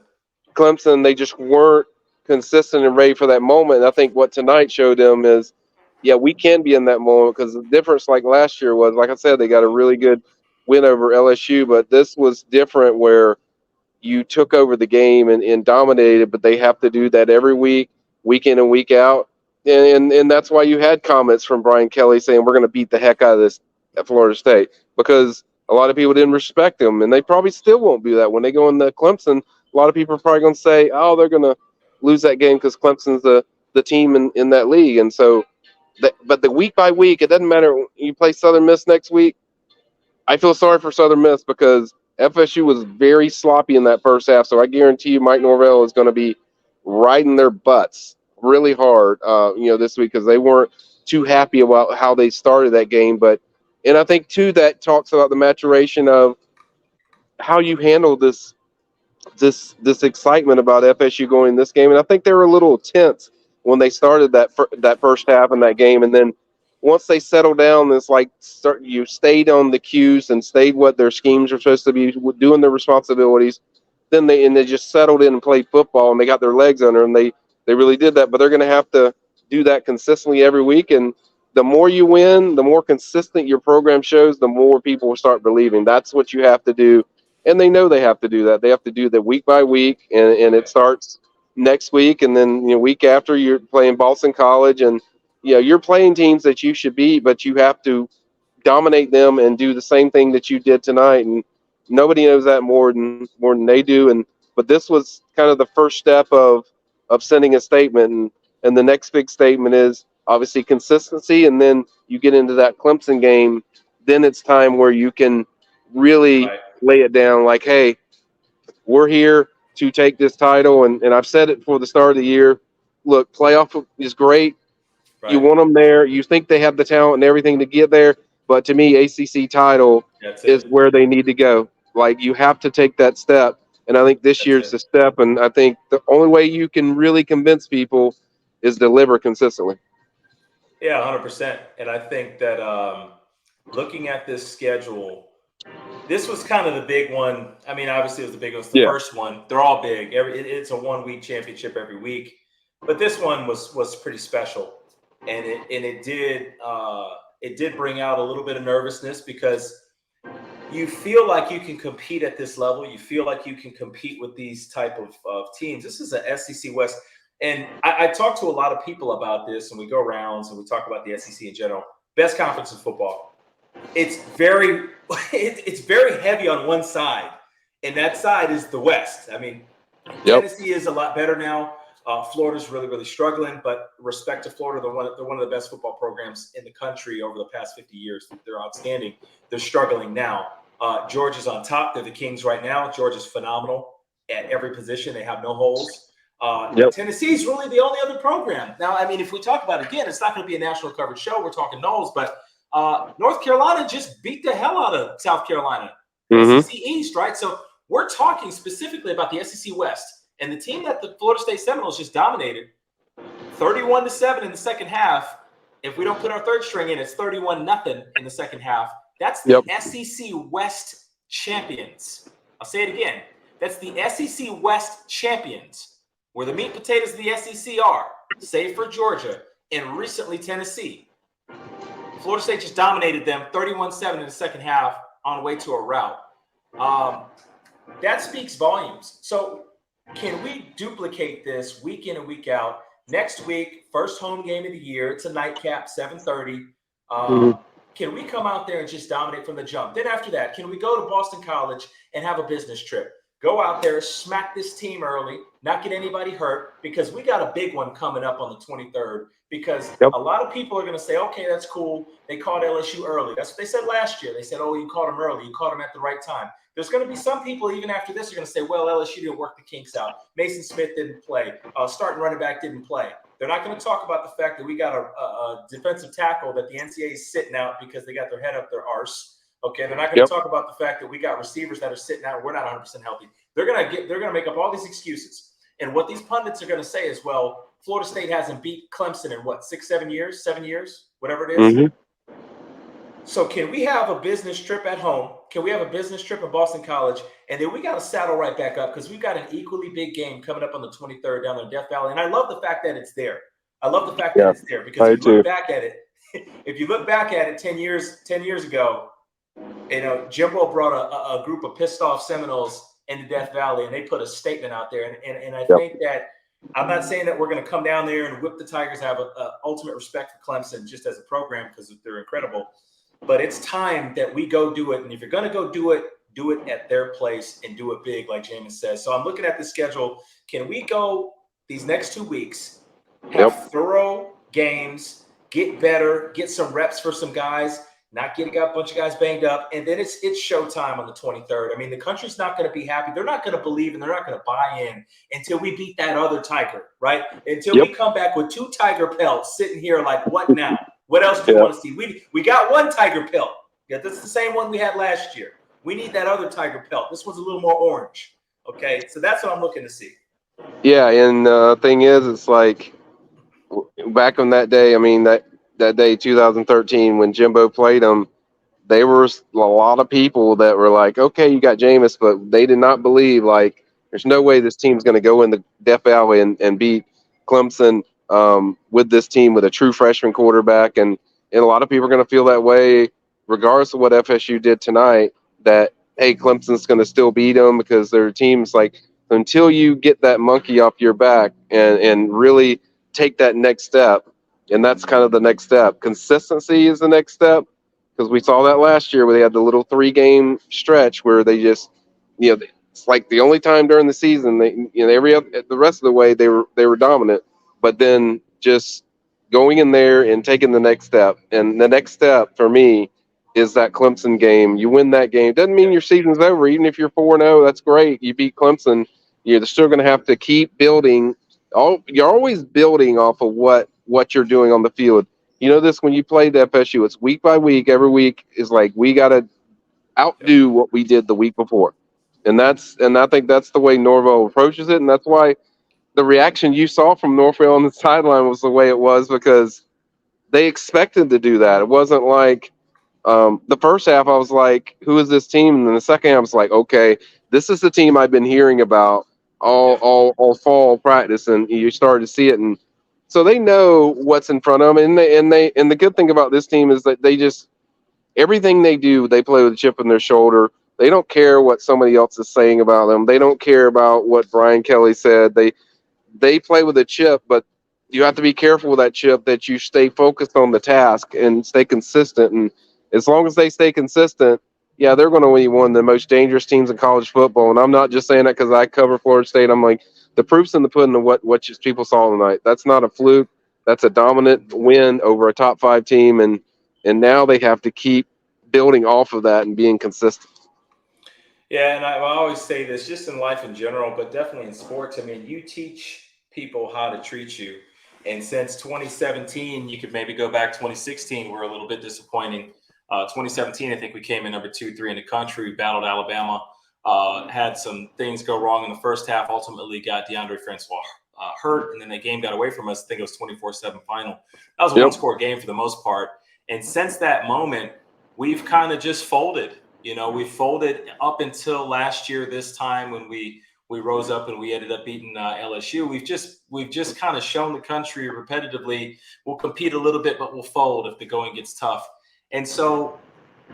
Clemson, they just weren't consistent and ready for that moment. And I think what tonight showed them is, yeah, we can be in that moment, because the difference, like last year, was, like I said, they got a really good win over LSU, but this was different where you took over the game and dominated, but they have to do that every week, week in and week out. And that's why you had comments from Brian Kelly saying we're going to beat the heck out of this at Florida State, because a lot of people didn't respect them, and they probably still won't do that when they go into Clemson. A lot of people are probably going to say, oh, they're going to lose that game because Clemson's the team in that league. And so, but the week by week, it doesn't matter. You play Southern Miss next week. I feel sorry for Southern Miss because FSU was very sloppy in that first half. So I guarantee you Mike Norvell is going to be riding their butts really hard, this week, because they weren't too happy about how they started that game. And I think, too, that talks about the maturation of how you handle this excitement about FSU going this game. And I think they were a little tense when they started that first half in that game. And then once they settled down, it's like you stayed on the cues and stayed what their schemes are supposed to be, doing their responsibilities. Then they just settled in and played football, and they got their legs under them. They really did that, but they're going to have to do that consistently every week. And the more you win, the more consistent your program shows, the more people will start believing. That's what you have to do. And they know they have to do that. They have to do that week by week, and it starts next week, and then week after you're playing Boston College, and you're playing teams that you should beat, but you have to dominate them and do the same thing that you did tonight. And nobody knows that more than they do. But this was kind of the first step of sending a statement, and the next big statement is obviously consistency. And then you get into that Clemson game, then it's time where you can really lay it down like, hey, we're here to take this title. And I've said it for the start of the year. Look, playoff is great. Right. You want them there. You think they have the talent and everything to get there. But to me, ACC title is where they need to go. Like, you have to take that step. And I think this year's the step. And I think the only way you can really convince people is deliver consistently. Yeah, 100%. And I think that looking at this schedule, this was kind of the big one. I mean, obviously it was the big one. It's the first one. They're all big. It's a 1-week championship every week. But this one was pretty special. And it did bring out a little bit of nervousness, because you feel like you can compete at this level. You feel like you can compete with these type of teams. This is a SEC West. And I talk to a lot of people about this, and we go rounds and we talk about the SEC in general. Best conference in football. It's very heavy on one side, and that side is the West. I mean, Tennessee is a lot better now. Florida's really, really struggling, but respect to Florida, they're one of the best football programs in the country over the past 50 years. They're outstanding. They're struggling now. Georgia's on top. They're the Kings right now. Georgia's phenomenal at every position. They have no holes. Tennessee's really the only other program. Now, I mean, if we talk about it again, it's not going to be a national coverage show. We're talking Noles, but North Carolina just beat the hell out of South Carolina. SEC East, right? So we're talking specifically about the SEC West. And the team that the Florida State Seminoles just dominated, 31-7 in the second half. If we don't put our third string in, it's 31-0 in the second half. That's the SEC West champions. I'll say it again. That's the SEC West champions, where the meat and potatoes of the SEC are, save for Georgia and recently Tennessee. Florida State just dominated them 31-7 in the second half on the way to a rout. That speaks volumes. So can we duplicate this week in and week out? Next week, first home game of the year. It's a nightcap, 7:30. Can we come out there and just dominate from the jump? Then after that, can we go to Boston College and have a business trip? Go out there, smack this team early, not get anybody hurt, because we got a big one coming up on the 23rd. because Yep. a lot of people are going to say, okay, that's cool. They called LSU early. That's what they said last year. They said, oh, you called them early. You called them at the right time. There's going to be some people, even after this, are going to say, well, LSU didn't work the kinks out. Mason Smith didn't play. Starting running back didn't play. They're not going to talk about the fact that we got a defensive tackle that the NCAA is sitting out because they got their head up their arse. Okay, they're not going to talk about the fact that we got receivers that are sitting out. We're not 100% healthy. They're going to make up all these excuses. And what these pundits are going to say is, well, Florida State hasn't beat Clemson in what, 7 years, whatever it is. Mm-hmm. So can we have a business trip at home? Can we have a business trip at Boston College? And then we got to saddle right back up because we've got an equally big game coming up on the 23rd down there in Death Valley. And I love the fact that it's there. I love the fact that it's there because if you look back at it, 10 years ago, Jimbo brought a group of pissed off Seminoles into Death Valley and they put a statement out there. And I think that I'm not saying that we're going to come down there and whip the Tigers. I have a ultimate respect for Clemson just as a program because they're incredible. But it's time that we go do it. And if you're going to go do it at their place and do it big, like Jameis says. So I'm looking at the schedule. Can we go these next 2 weeks, have thorough games, get better, get some reps for some guys, not getting a bunch of guys banged up, and then it's showtime on the 23rd. I mean, the country's not going to be happy. They're not going to believe and they're not going to buy in until we beat that other Tiger, right? Until we come back with 2 Tiger pelts sitting here like, what now? What else do you want to see? We got 1 Tiger pelt. Yeah, that's the same one we had last year. We need that other Tiger pelt. This one's a little more orange. Okay, so that's what I'm looking to see. Yeah, and thing is, it's like back on that day. I mean, that day, 2013, when Jimbo played them, there were a lot of people that were like, okay, you got Jameis, but they did not believe, like, there's no way this team's going to go in the Death Valley and beat Clemson with this team with a true freshman quarterback. And a lot of people are going to feel that way, regardless of what FSU did tonight, that, hey, Clemson's going to still beat them because their team's like, until you get that monkey off your back and really take that next step, and that's kind of the next step. Consistency is the next step. Because we saw that last year where they had the little 3-game stretch where they just, it's like the only time during the season the rest of the way they were dominant, but then just going in there and taking the next step. And the next step for me is that Clemson game. You win that game. Doesn't mean your season's over. Even if you're 4-0, that's great. You beat Clemson. You're still going to have to keep building. You're always building off of what you're doing on the field. You know this when you play the FSU, it's week by week. Every week is like we got to outdo what we did the week before, and I think that's the way Norvell approaches it, and that's why the reaction you saw from Norvell on the sideline was the way it was because they expected to do that. It wasn't like the first half I was like, "Who is this team?" And then the second half I was like, "Okay, this is the team I've been hearing about all fall practice," and you started to see it and. So they know what's in front of them, and the good thing about this team is that they just everything they do, they play with a chip on their shoulder. They don't care what somebody else is saying about them. They don't care about what Brian Kelly said. They play with a chip, but you have to be careful with that chip that you stay focused on the task and stay consistent. And as long as they stay consistent, yeah, they're going to be one of the most dangerous teams in college football. And I'm not just saying that because I cover Florida State. I'm like, the proof's in the pudding of what just people saw tonight. That's not a fluke. That's a dominant win over a top 5 team. And now they have to keep building off of that and being consistent. Yeah, and I always say this just in life in general, but definitely in sports. I mean, you teach people how to treat you. And since 2017, you could maybe go back 2016, we're a little bit disappointing. 2017, I think we came in number 2, 3 in the country. We battled Alabama, had some things go wrong in the first half, ultimately got DeAndre Francois hurt, and then the game got away from us. I think it was 24-7 final. That was a one-score game for the most part. And since that moment, we've kind of just folded. We folded up until last year, this time when we rose up and we ended up beating LSU. We've just kind of shown the country repetitively, we'll compete a little bit, but we'll fold if the going gets tough. And so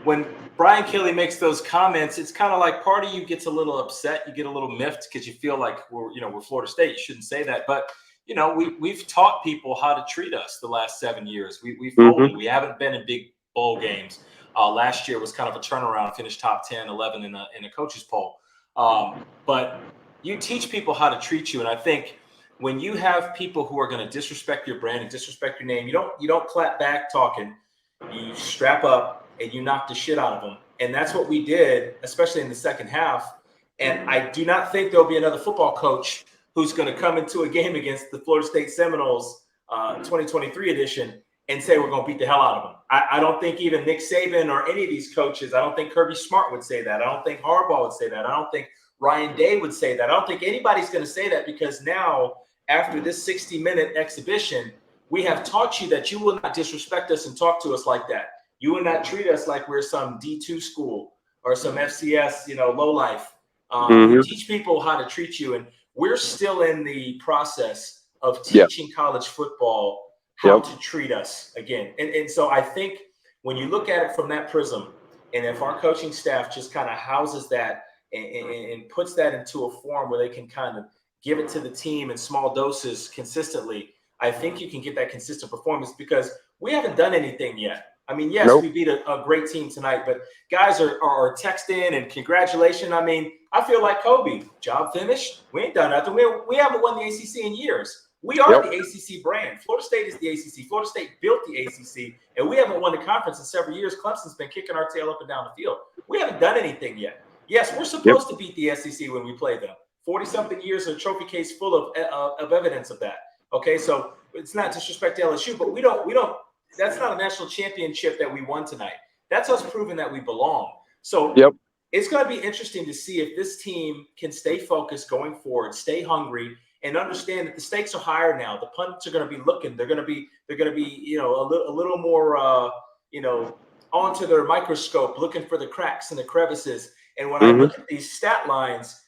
when Brian Kelly makes those comments, it's kind of like part of you gets a little upset. You get a little miffed because you feel like we're Florida State. You shouldn't say that. But, we've taught people how to treat us the last 7 years. We folded. We haven't been in big bowl games. Last year was kind of a turnaround, finished top 10, 11 in a coaches poll. But you teach people how to treat you. And I think when you have people who are going to disrespect your brand and disrespect your name, you don't clap back talking. You strap up and you knock the shit out of them. And that's what we did, especially in the second half. And I do not think there'll be another football coach who's going to come into a game against the Florida State Seminoles 2023 edition and say we're going to beat the hell out of them. I don't think even Nick Saban or any of these coaches, I don't think Kirby Smart would say that. I don't think Harbaugh would say that. I don't think Ryan Day would say that. I don't think anybody's going to say that, because now, after this 60-minute exhibition, we have taught you that you will not disrespect us and talk to us like that. You will not treat us like we're some D2 school or some FCS, low life. You teach people how to treat you, and we're still in the process of teaching college football how to treat us again. And so I think when you look at it from that prism, and if our coaching staff just kind of houses that and puts that into a form where they can kind of give it to the team in small doses consistently, I think you can get that consistent performance, because we haven't done anything yet. I mean, yes, we beat a great team tonight, but guys are texting and congratulations. I mean, I feel like Kobe, job finished. We ain't done nothing. We haven't won the ACC in years. We are the ACC brand. Florida State is the ACC. Florida State built the ACC, and we haven't won the conference in several years. Clemson's been kicking our tail up and down the field. We haven't done anything yet. Yes, we're supposed to beat the SEC when we play them. 40-something years, a trophy case full of evidence of that. Okay, so it's not disrespect to LSU, but we don't. That's not a national championship that we won tonight. That's us proving that we belong. So it's going to be interesting to see if this team can stay focused going forward, stay hungry, and understand that the stakes are higher now. The pundits are going to be looking. They're going to be a little more onto their microscope, looking for the cracks and the crevices. And when I look at these stat lines,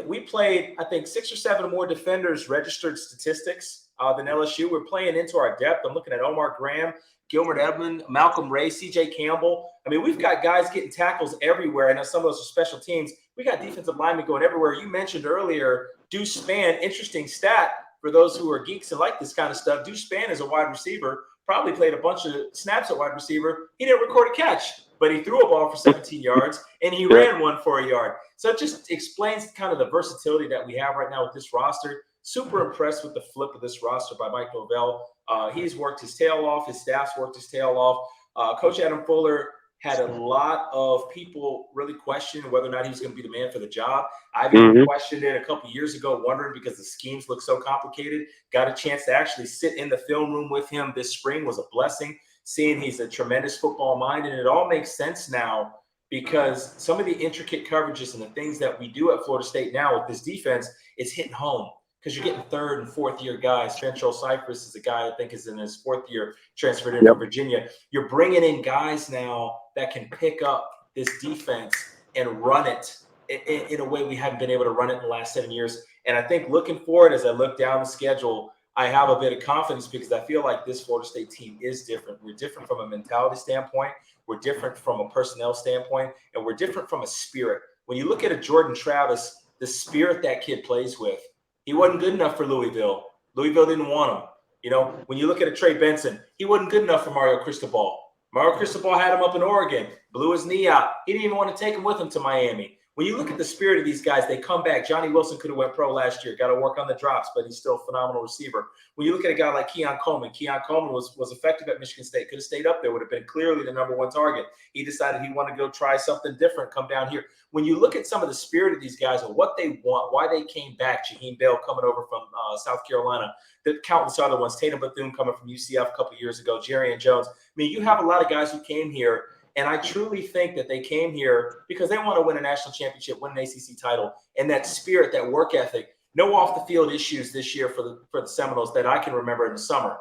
we played, I think, 6 or 7 more defenders registered statistics than LSU. We're playing into our depth. I'm looking at Omar Graham, Gilbert Edmond, Malcolm Ray, CJ Campbell. I mean, we've got guys getting tackles everywhere. I know some of those are special teams. We got defensive linemen going everywhere. You mentioned earlier Deuce Spann, interesting stat for those who are geeks and like this kind of stuff. Deuce Spann is a wide receiver, probably played a bunch of snaps at wide receiver. He didn't record a catch, but he threw a ball for 17 yards, and he ran one for a yard. So it just explains kind of the versatility that we have right now with this roster. Super impressed with the flip of this roster by Mike Norvell. He's worked his tail off. His staff's worked his tail off. Coach Adam Fuller had a lot of people really question whether or not he was going to be the man for the job. I've even questioned it a couple years ago, wondering, because the schemes look so complicated. Got a chance to actually sit in the film room with him this spring was a blessing, seeing he's a tremendous football mind. And it all makes sense now, because some of the intricate coverages and the things that we do at Florida State now with this defense is hitting home, because you're getting 3rd and 4th year guys. Ventrell Cypress is a guy I think is in his 4th year, transferred in from Virginia. You're bringing in guys now that can pick up this defense and run it in a way we haven't been able to run it in the last 7 years. And I think looking forward, as I look down the schedule, I have a bit of confidence, because I feel like this Florida State team is different. We're different from a mentality standpoint. We're different from a personnel standpoint, and we're different from a spirit. When you look at a Jordan Travis, the spirit that kid plays with, he wasn't good enough for Louisville. Louisville didn't want him. When you look at a Trey Benson, he wasn't good enough for Mario Cristobal. Mario Cristobal had him up in Oregon, blew his knee out. He didn't even want to take him with him to Miami. When you look at the spirit of these guys, they come back. Johnny Wilson could have went pro last year. Got to work on the drops, but he's still a phenomenal receiver. When you look at a guy like Keon Coleman was effective at Michigan State. Could have stayed up there. Would have been clearly the #1 target. He decided he wanted to go try something different, come down here. When you look at some of the spirit of these guys and what they want, why they came back, Jaheim Bell coming over from South Carolina, the countless other ones, Tatum Bethune coming from UCF a couple years ago, Jerry and Jones. I mean, you have a lot of guys who came here, and I truly think that they came here because they want to win a national championship, win an ACC title, and that spirit, that work ethic. No off-the-field issues this year for the Seminoles that I can remember in the summer.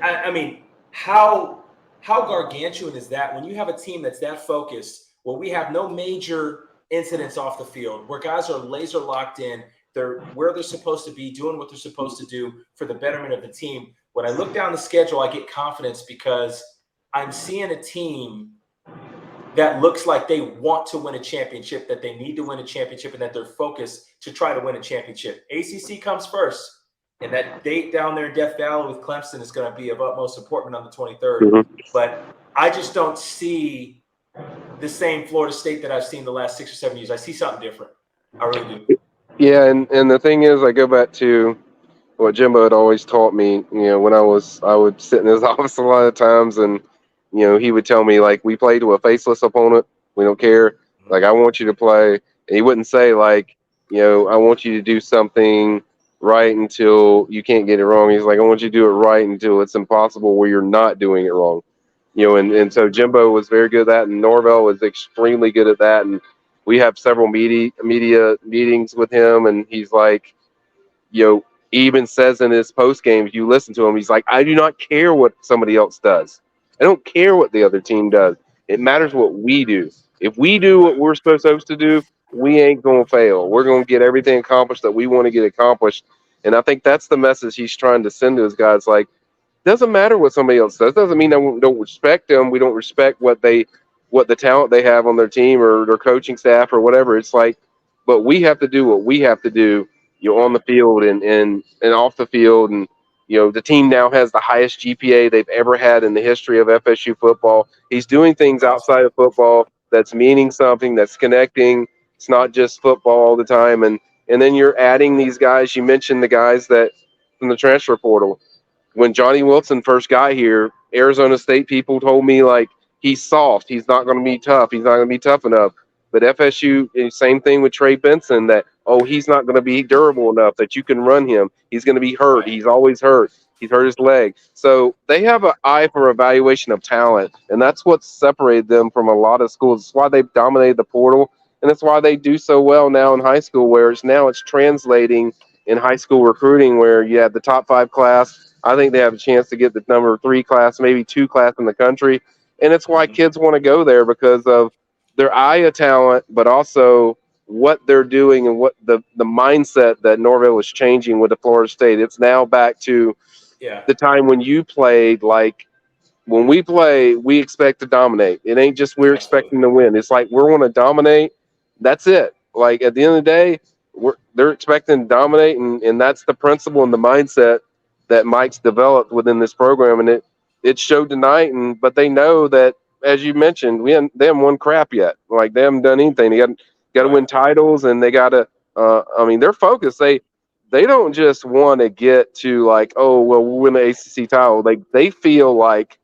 I mean, how gargantuan is that when you have a team that's that focused, where we have no major incidents off the field, where guys are laser locked in, they're where they're supposed to be, doing what they're supposed to do for the betterment of the team. When I look down the schedule, I get confidence, because I'm seeing a team that looks like they want to win a championship, that they need to win a championship, and that they're focused to try to win a championship. ACC comes first, and that date down there in Death Valley with Clemson is going to be of utmost importance on the 23rd. But I just don't see the same Florida State that I've seen the last 6 or 7 years. I see something different. I really do. Yeah, and the thing is, I go back to what Jimbo had always taught me. When I would sit in his office a lot of times, and he would tell me like, we play to a faceless opponent. We don't care. Like, I want you to play. And he wouldn't say like, I want you to do something right until you can't get it wrong. He's like, I want you to do it right until it's impossible where you're not doing it wrong. And so Jimbo was very good at that, and Norvell was extremely good at that. And we have several media meetings with him, and he's like, he even says in his post game, if you listen to him, he's like, I do not care what somebody else does. I don't care what the other team does. It matters what we do. If we do what we're supposed to do, we ain't going to fail. We're going to get everything accomplished that we want to get accomplished. And I think that's the message he's trying to send to his guys. Like, doesn't matter what somebody else does. Doesn't mean that we don't respect them. We don't respect what the talent they have on their team or their coaching staff or whatever. It's like, but we have to do what we have to do. On the field and off the field, and the team now has the highest GPA they've ever had in the history of FSU football. He's doing things outside of football that's meaning something, that's connecting. It's not just football all the time, and then you're adding these guys. You mentioned the guys that from the transfer portal. When Johnny Wilson first got here, Arizona State people told me like, he's soft, he's not going to be tough, he's not going to be tough enough. But FSU, same thing with Trey Benson, that he's not going to be durable enough that you can run him. He's going to be hurt. He's always hurt. He's hurt his leg. So they have an eye for evaluation of talent, and that's what separated them from a lot of schools. It's why they've dominated the portal, and it's why they do so well now in high school, where it's translating in high school recruiting, where you have the top 5 class. I think they have a chance to get the number 3 class, maybe 2 class in the country. And it's why kids want to go there, because of their eye of talent, but also what they're doing and what the mindset that Norvell is changing with the Florida State. It's now back to the time when you played. Like, when we play, we expect to dominate. It ain't just we're expecting to win. It's like we're going to dominate. That's it. Like, at the end of the day, they're expecting to dominate, and that's the principle and the mindset that Mike's developed within this program, and it showed tonight. But they know that, as you mentioned, they haven't won crap yet. Like, they haven't done anything. They got to win titles, and they got to. They're focused. They don't just want to get to like, oh well, we'll win the ACC title. Like, they feel like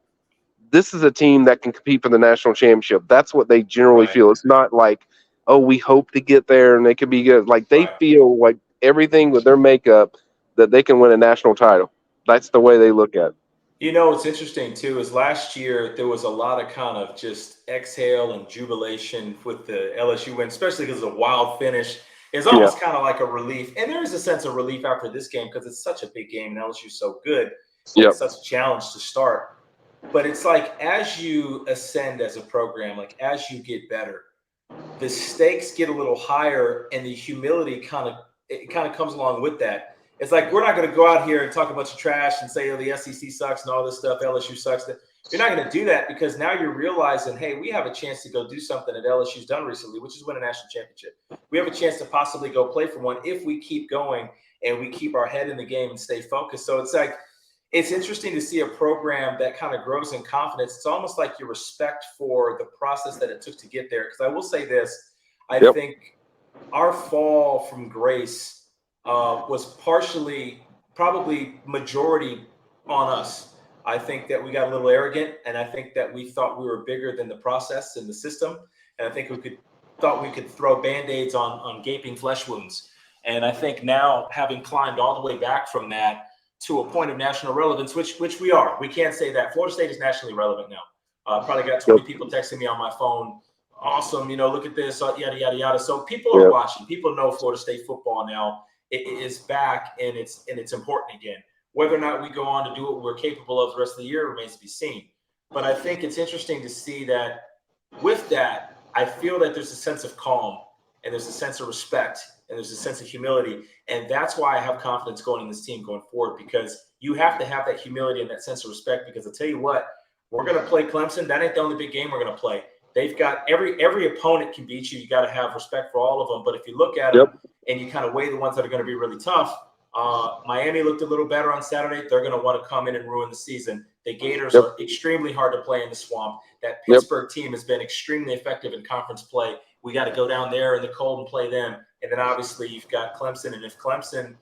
this is a team that can compete for the national championship. That's what they generally feel. It's not like, oh, we hope to get there and they could be good. Like, they feel like everything with their makeup that they can win a national title. That's the way they look at it. What's interesting too is last year there was a lot of kind of just exhale and jubilation with the LSU win, especially because of the wild finish. It's almost kind of like a relief. And there is a sense of relief after this game because it's such a big game and LSU's so good. It's such a challenge to start. But it's like, as you ascend as a program, like as you get better, the stakes get a little higher, and the humility kind of comes along with that. It's like, we're not going to go out here and talk a bunch of trash and say, oh, the SEC sucks and all this stuff, LSU sucks. You're not going to do that, because now you're realizing, hey, we have a chance to go do something that LSU's done recently, which is win a national championship. We have a chance to possibly go play for one if we keep going and we keep our head in the game and stay focused. So it's like, it's interesting to see a program that kind of grows in confidence. It's almost like your respect for the process that it took to get there. Because I will say this, I think our fall from grace was partially, probably majority, on us. I think that we got a little arrogant, and I think that we thought we were bigger than the process and the system. And I think thought we could throw Band-Aids on gaping flesh wounds. And I think now, having climbed all the way back from that to a point of national relevance, which we are. We can't say that. Florida State is nationally relevant now. Probably got 20 people texting me on my phone. Awesome, look at this, yada, yada, yada. So people are watching. People know Florida State football now. It is back, and it's important again. Whether or not we go on to do what we're capable of the rest of the year remains to be seen. But I think it's interesting to see that with that, I feel that there's a sense of calm, and there's a sense of respect, and there's a sense of humility. And that's why I have confidence going in this team going forward, because you have to have that humility and that sense of respect, because I'll tell you what, we're going to play Clemson. That ain't the only big game we're going to play. They've got every opponent can beat you. You got to have respect for all of them. But if you look at them and you kind of weigh the ones that are going to be really tough, Miami looked a little better on Saturday. They're going to want to come in and ruin the season. The Gators are extremely hard to play in the swamp. That Pittsburgh team has been extremely effective in conference play. we got to go down there in the cold and play them. And then obviously you've got Clemson. And if Clemson,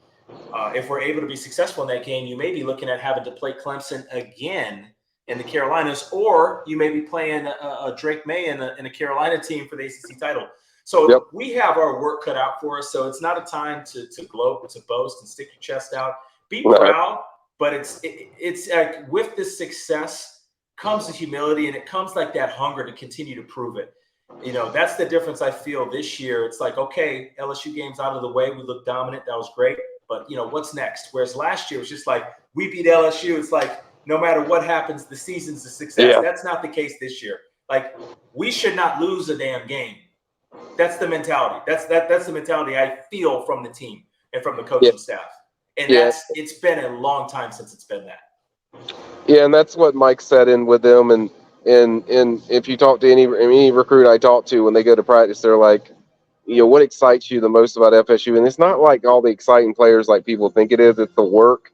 if we're able to be successful in that game, you may be looking at having to play Clemson again in the Carolinas, or you may be playing a Drake May in a Carolina team for the ACC title. So we have our work cut out for us. So it's not a time to gloat, to boast, and stick your chest out. Be proud, but it's like with this success comes the humility, and it comes like that hunger to continue to prove it. You know, that's the difference I feel this year. It's like, okay, LSU game's out of the way. We look dominant. That was great. But, you know, what's next? Whereas last year it was just like, we beat LSU. It's like, no matter what happens, the season's a success. Yeah. That's not the case this year. Like, we should not lose a damn game. That's the mentality. That's the mentality I feel from the team and from the coaching staff. And it's been a long time since it's been that. Yeah, and that's what Mike said in with them. And if you talk to any recruit I talk to when they go to practice, they're like, you know, what excites you the most about FSU? And it's not like all the exciting players like people think it is. It's the work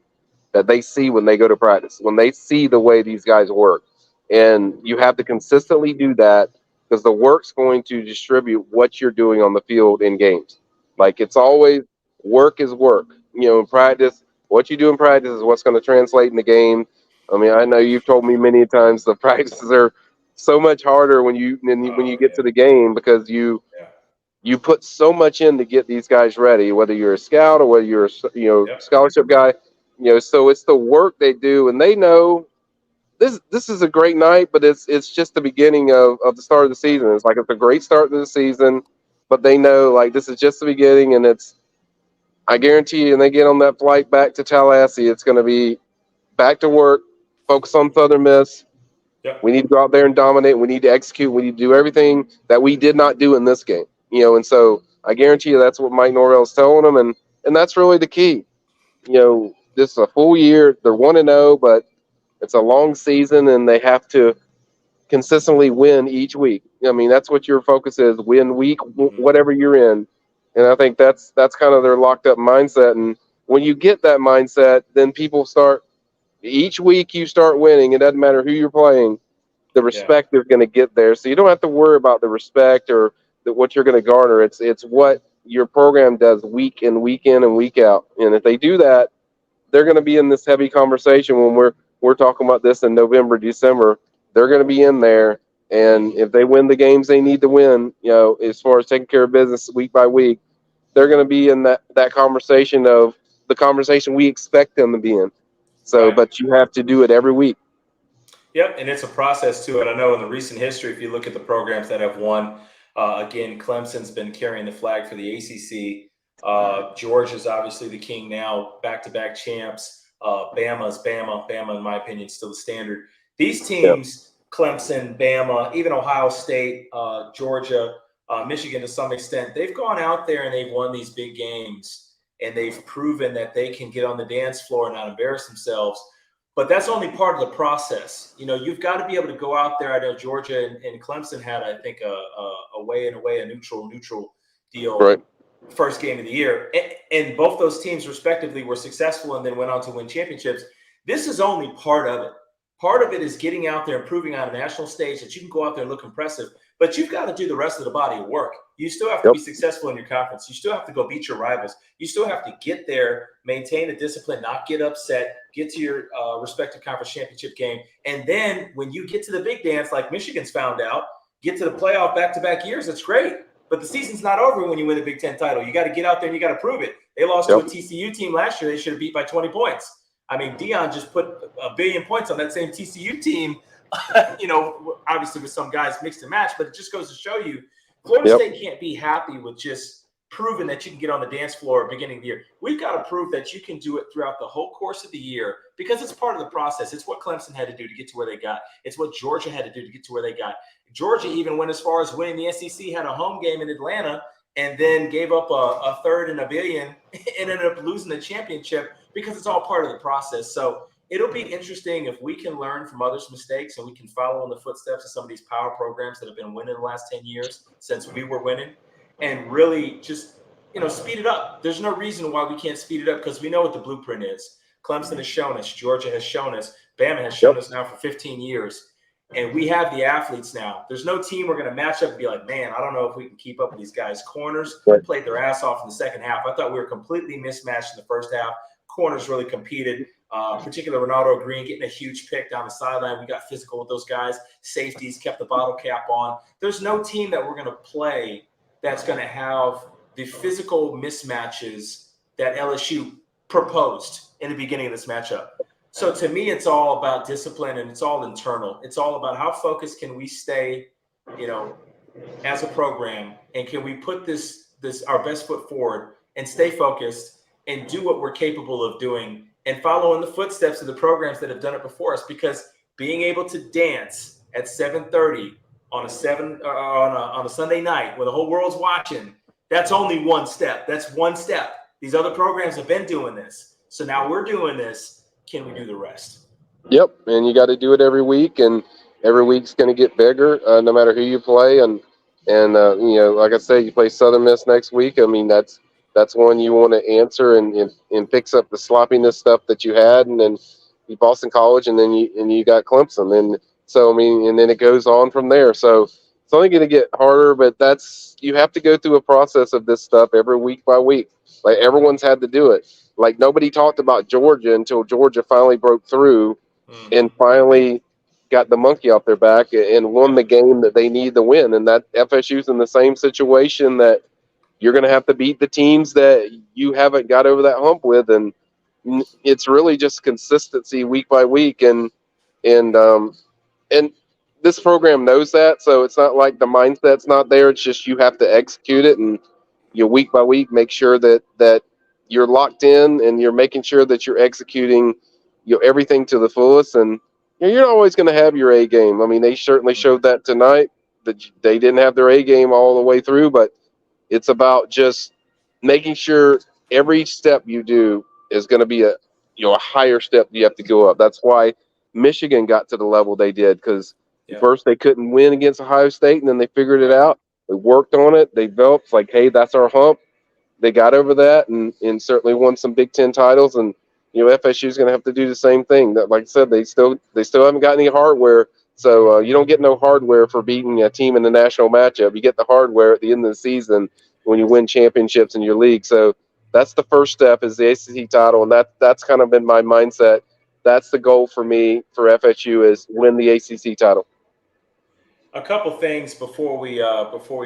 that they see when they go to practice, when they see the way these guys work. And you have to consistently do that because the work's going to distribute what you're doing on the field in games. Like, it's always work is work. You know, in practice, what you do in practice is what's going to translate in the game. I mean, I know you've told me many times the practices are so much harder when you get to the game because you put so much in to get these guys ready, whether you're a scout or whether you're a scholarship guy. You know, so it's the work they do, and they know this is a great night, but it's just the beginning of the start of the season. It's like it's a great start to the season, but they know like this is just the beginning, and I guarantee you, and they get on that flight back to Tallahassee, it's going to be back to work, focus on Southern Miss. We need to go out there and dominate. We need to execute. We need to do everything that we did not do in this game. You know, and so I guarantee you that's what Mike Norvell's telling them, and that's really the key. You know, this is a full year. They're 1-0, but it's a long season, and they have to consistently win each week. I mean, that's what your focus is: win week, whatever you're in. And I think that's kind of their locked up mindset. And when you get that mindset, then people start. Each week you start winning. It doesn't matter who you're playing. The respect is going to get there. So you don't have to worry about the respect or what you're going to garner. It's what your program does week in and week out. And if they do that, they're going to be in this heavy conversation when we're talking about this in November, December. They're going to be in there. And if they win the games they need to win, you know, as far as taking care of business week by week, they're going to be in that conversation of the conversation we expect them to be in. So, but you have to do it every week. Yep, and it's a process to it. I know in the recent history, if you look at the programs that have won, again, Clemson's been carrying the flag for the ACC. Georgia's obviously the king now, back-to-back champs. Bama's Bama. Bama, in my opinion, is still the standard. These teams, Clemson, Bama, even Ohio State, Georgia, Michigan to some extent, they've gone out there and they've won these big games. And they've proven that they can get on the dance floor and not embarrass themselves. But that's only part of the process. You know, you've got to be able to go out there. I know Georgia and Clemson had, I think, a neutral deal first game of the year. And both those teams, respectively, were successful and then went on to win championships. This is only part of it. Part of it is getting out there and proving on a national stage that you can go out there and look impressive. But you've got to do the rest of the body of work. You still have to be successful in your conference. You still have to go beat your rivals. You still have to get there, maintain the discipline, not get upset, get to your respective conference championship game. And then when you get to the big dance, like Michigan's found out, get to the playoff back-to-back years, that's great. But the season's not over when you win the Big Ten title. You got to get out there and you got to prove it. They lost to a TCU team last year. They should have beat by 20 points. I mean, Dion just put 1 billion points on that same TCU team, you know, obviously with some guys mixed and matched, but it just goes to show you Florida State can't be happy with just proving that you can get on the dance floor at the beginning of the year. We've got to prove that you can do it throughout the whole course of the year because it's part of the process. It's what Clemson had to do to get to where they got. It's what Georgia had to do to get to where they got. Georgia even went as far as winning the SEC, had a home game in Atlanta, and then gave up a third and $1 billion and ended up losing the championship because it's all part of the process. So it'll be interesting if we can learn from others' mistakes and we can follow in the footsteps of some of these power programs that have been winning the last 10 years since we were winning and really just, you know, speed it up. There's no reason why we can't speed it up because we know what the blueprint is. Clemson has shown us. Georgia has shown us. Bama has shown us now for 15 years. And we have the athletes now. There's no team we're going to match up and be like, man, I don't know if we can keep up with these guys. Corners played their ass off in the second half. I thought we were completely mismatched in the first half. Corners really competed, particularly Ronaldo Green getting a huge pick down the sideline. We got physical with those guys. Safeties kept the bottle cap on. There's no team that we're going to play that's going to have the physical mismatches that LSU proposed in the beginning of this matchup. So to me, it's all about discipline and it's all internal. It's all about how focused can we stay, as a program, and can we put this our best foot forward and stay focused and do what we're capable of doing and follow in the footsteps of the programs that have done it before us. Because being able to dance at 7:30 on a Sunday night where the whole world's watching, that's only one step. That's one step. These other programs have been doing this, so now we're doing this. Can we do the rest? Yep, and you got to do it every week, and every week's going to get bigger, no matter who you play. And like I say, you play Southern Miss next week. I mean, that's one you want to answer and fix up the sloppiness stuff that you had, and then you Boston College, and then you got Clemson, and so I mean, and then it goes on from there. So it's only going to get harder, but you have to go through a process of this stuff every week by week. Like everyone's had to do it. Like nobody talked about Georgia until Georgia finally broke through and finally got the monkey off their back and won the game that they need to win. And that FSU's in the same situation, that you're going to have to beat the teams that you haven't got over that hump with. And it's really just consistency week by week. And this program knows that. So it's not like the mindset's not there. It's just you have to execute it, and week by week make sure that you're locked in and you're making sure that you're executing everything to the fullest. And you're not always going to have your A game. I mean, they certainly showed that tonight, that they didn't have their A game all the way through, but it's about just making sure every step you do is going to be a higher step you have to go up. That's why Michigan got to the level they did, because first they couldn't win against Ohio State, and then they figured it out. They worked on it. They developed like, hey, that's our hump. They got over that and certainly won some Big Ten titles. And FSU is going to have to do the same thing. That, like I said, they still haven't got any hardware. So you don't get no hardware for beating a team in the national matchup. You get the hardware at the end of the season when you win championships in your league. So that's the first step, is the ACC title, and that's kind of been my mindset. That's the goal for me for FSU, is win the ACC title. A couple things before we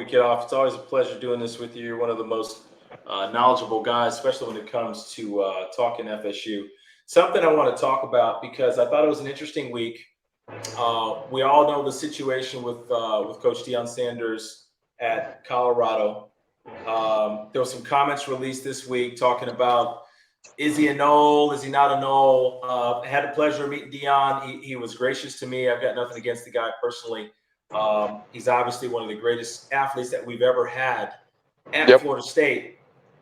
get off. It's always a pleasure doing this with you. You're one of the most knowledgeable guys, especially when it comes to talking FSU. Something I want to talk about, because I thought it was an interesting week. We all know the situation with Coach Deion Sanders at Colorado. There were some comments released this week talking about, is he a Nole? Is he not a Nole? I had the pleasure of meeting Deion. He was gracious to me. I've got nothing against the guy personally. He's obviously one of the greatest athletes that we've ever had at Florida State.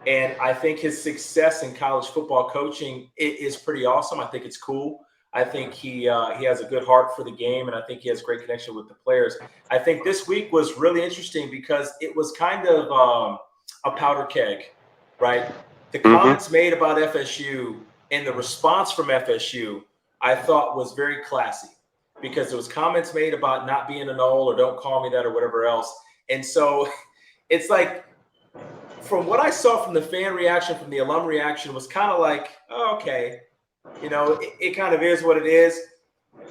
And I think his success in college football coaching is pretty awesome. I think it's cool. I think he has a good heart for the game, and I think he has great connection with the players. I think this week was really interesting because it was kind of a powder keg, right? The comments made about FSU and the response from FSU, I thought was very classy, because there was comments made about not being a Nole or don't call me that or whatever else. And so it's like, from what I saw from the fan reaction, from the alum reaction, was kind of like, oh, okay, it kind of is what it is.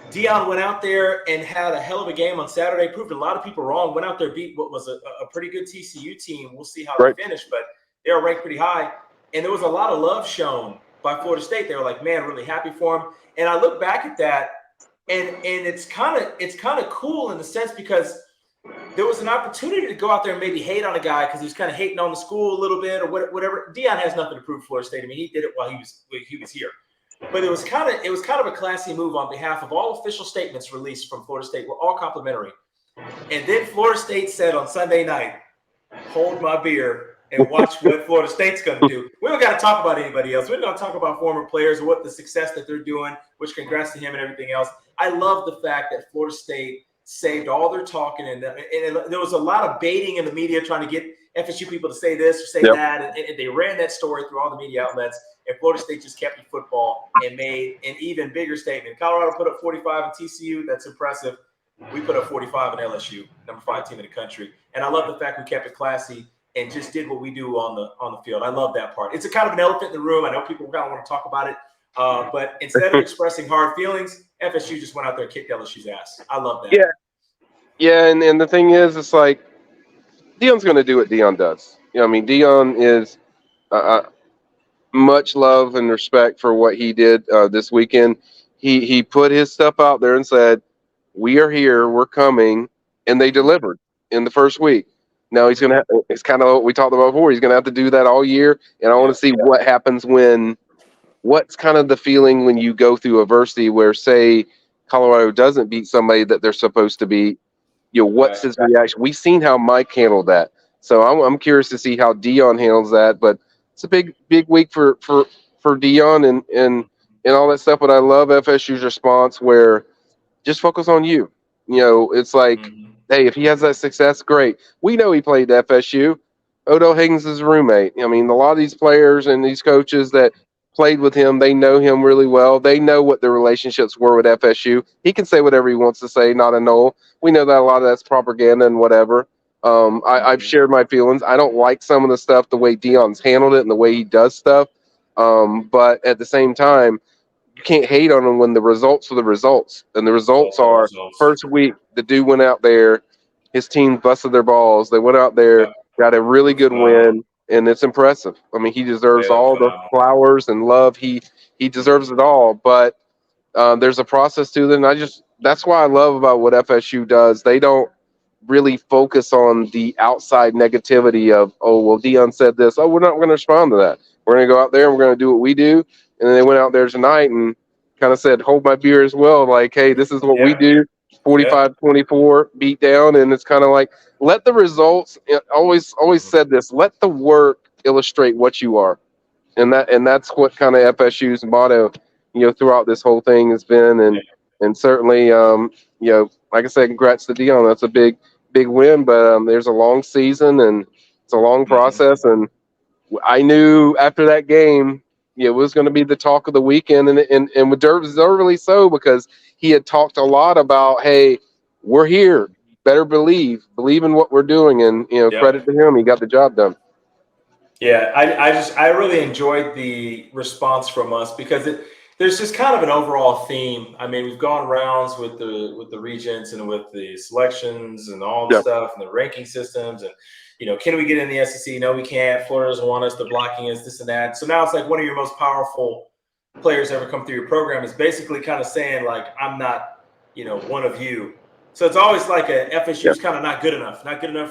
Deion went out there and had a hell of a game on Saturday, proved a lot of people wrong, went out there, beat what was a pretty good TCU team. We'll see how they finish, but they were ranked pretty high. And there was a lot of love shown by Florida State. They were like, man, really happy for him. And I look back at that, and it's kind of cool in the sense, because there was an opportunity to go out there and maybe hate on a guy because he was kind of hating on the school a little bit or whatever. Deion has nothing to prove to Florida State. I mean, he did it while he was here. But it was kind of a classy move on behalf of all official statements released from Florida State, were all complimentary. And then Florida State said on Sunday night, hold my beer and watch what Florida State's going to do. We don't got to talk about anybody else. We're going to talk about former players or what the success that they're doing, which congrats to him and everything else. I love the fact that Florida State saved all their talking, and there was a lot of baiting in the media trying to get FSU people to say this or say that, and they ran that story through all the media outlets, and Florida State just kept the football and made an even bigger statement. Colorado put up 45 in TCU. That's impressive. We put up 45 in LSU, number 5 team in the country. And I love the fact we kept it classy and just did what we do on the field. I love that part. It's a kind of an elephant in the room. I know people kind of want to talk about it, but instead of expressing hard feelings, FSU just went out there and kicked LSU's ass. I love that. Yeah, yeah, and the thing is, it's like Dion's going to do what Dion does. I mean, Dion is much love and respect for what he did this weekend. He put his stuff out there and said, "We are here, we're coming," and they delivered in the first week. Now he's gonna. It's kind of what we talked about before. He's gonna have to do that all year, and I want to see what happens when. What's kind of the feeling when you go through adversity where, say, Colorado doesn't beat somebody that they're supposed to beat? What's his reaction? We've seen how Mike handled that, so I'm curious to see how Dion handles that. But it's a big week for Dion and all that stuff. But I love FSU's response where just focus on you. It's like, hey, if he has that success, great. We know he played at FSU. Odell Higgins is a roommate. I mean, a lot of these players and these coaches that played with him, they know him really well. They know what the relationships were with FSU. He can say whatever he wants to say, not a Nole. We know that a lot of that's propaganda and whatever. I've shared my feelings. I don't like some of the stuff, the way Dion's handled it and the way he does stuff. But at the same time, you can't hate on him when the results are the results. And the results are first week, the dude went out there, his team busted their balls. They went out there, got a really good win, and it's impressive. I mean, he deserves all the flowers and love. He deserves it all. But there's a process to it, and that's why I love about what FSU does. They don't really focus on the outside negativity of, oh, well, Dion said this. Oh, we're not going to respond to that. We're going to go out there and we're going to do what we do. And then they went out there tonight and kind of said, hold my beer as well. Like, hey, this is what we do. 45-24 beat down. And it's kind of like, let the results, always said this, let the work illustrate what you are. And that's what kind of FSU's motto, throughout this whole thing has been. And certainly, like I said, congrats to Dion. That's a big win, but there's a long season and it's a long process. And I knew after that game, it was going to be the talk of the weekend, and deservedly so, because he had talked a lot about, hey, we're here, better believe in what we're doing, and credit to him, he got the job done. Yeah, I really enjoyed the response from us because there's just kind of an overall theme. I mean, we've gone rounds with the regents and with the selections and all the stuff and the ranking systems and can we get in the SEC? No, we can't. Florida doesn't want us. They're blocking us, this and that. So now it's like one of your most powerful players ever come through your program is basically kind of saying like, I'm not, one of you. So it's always like a FSU is kind of not good enough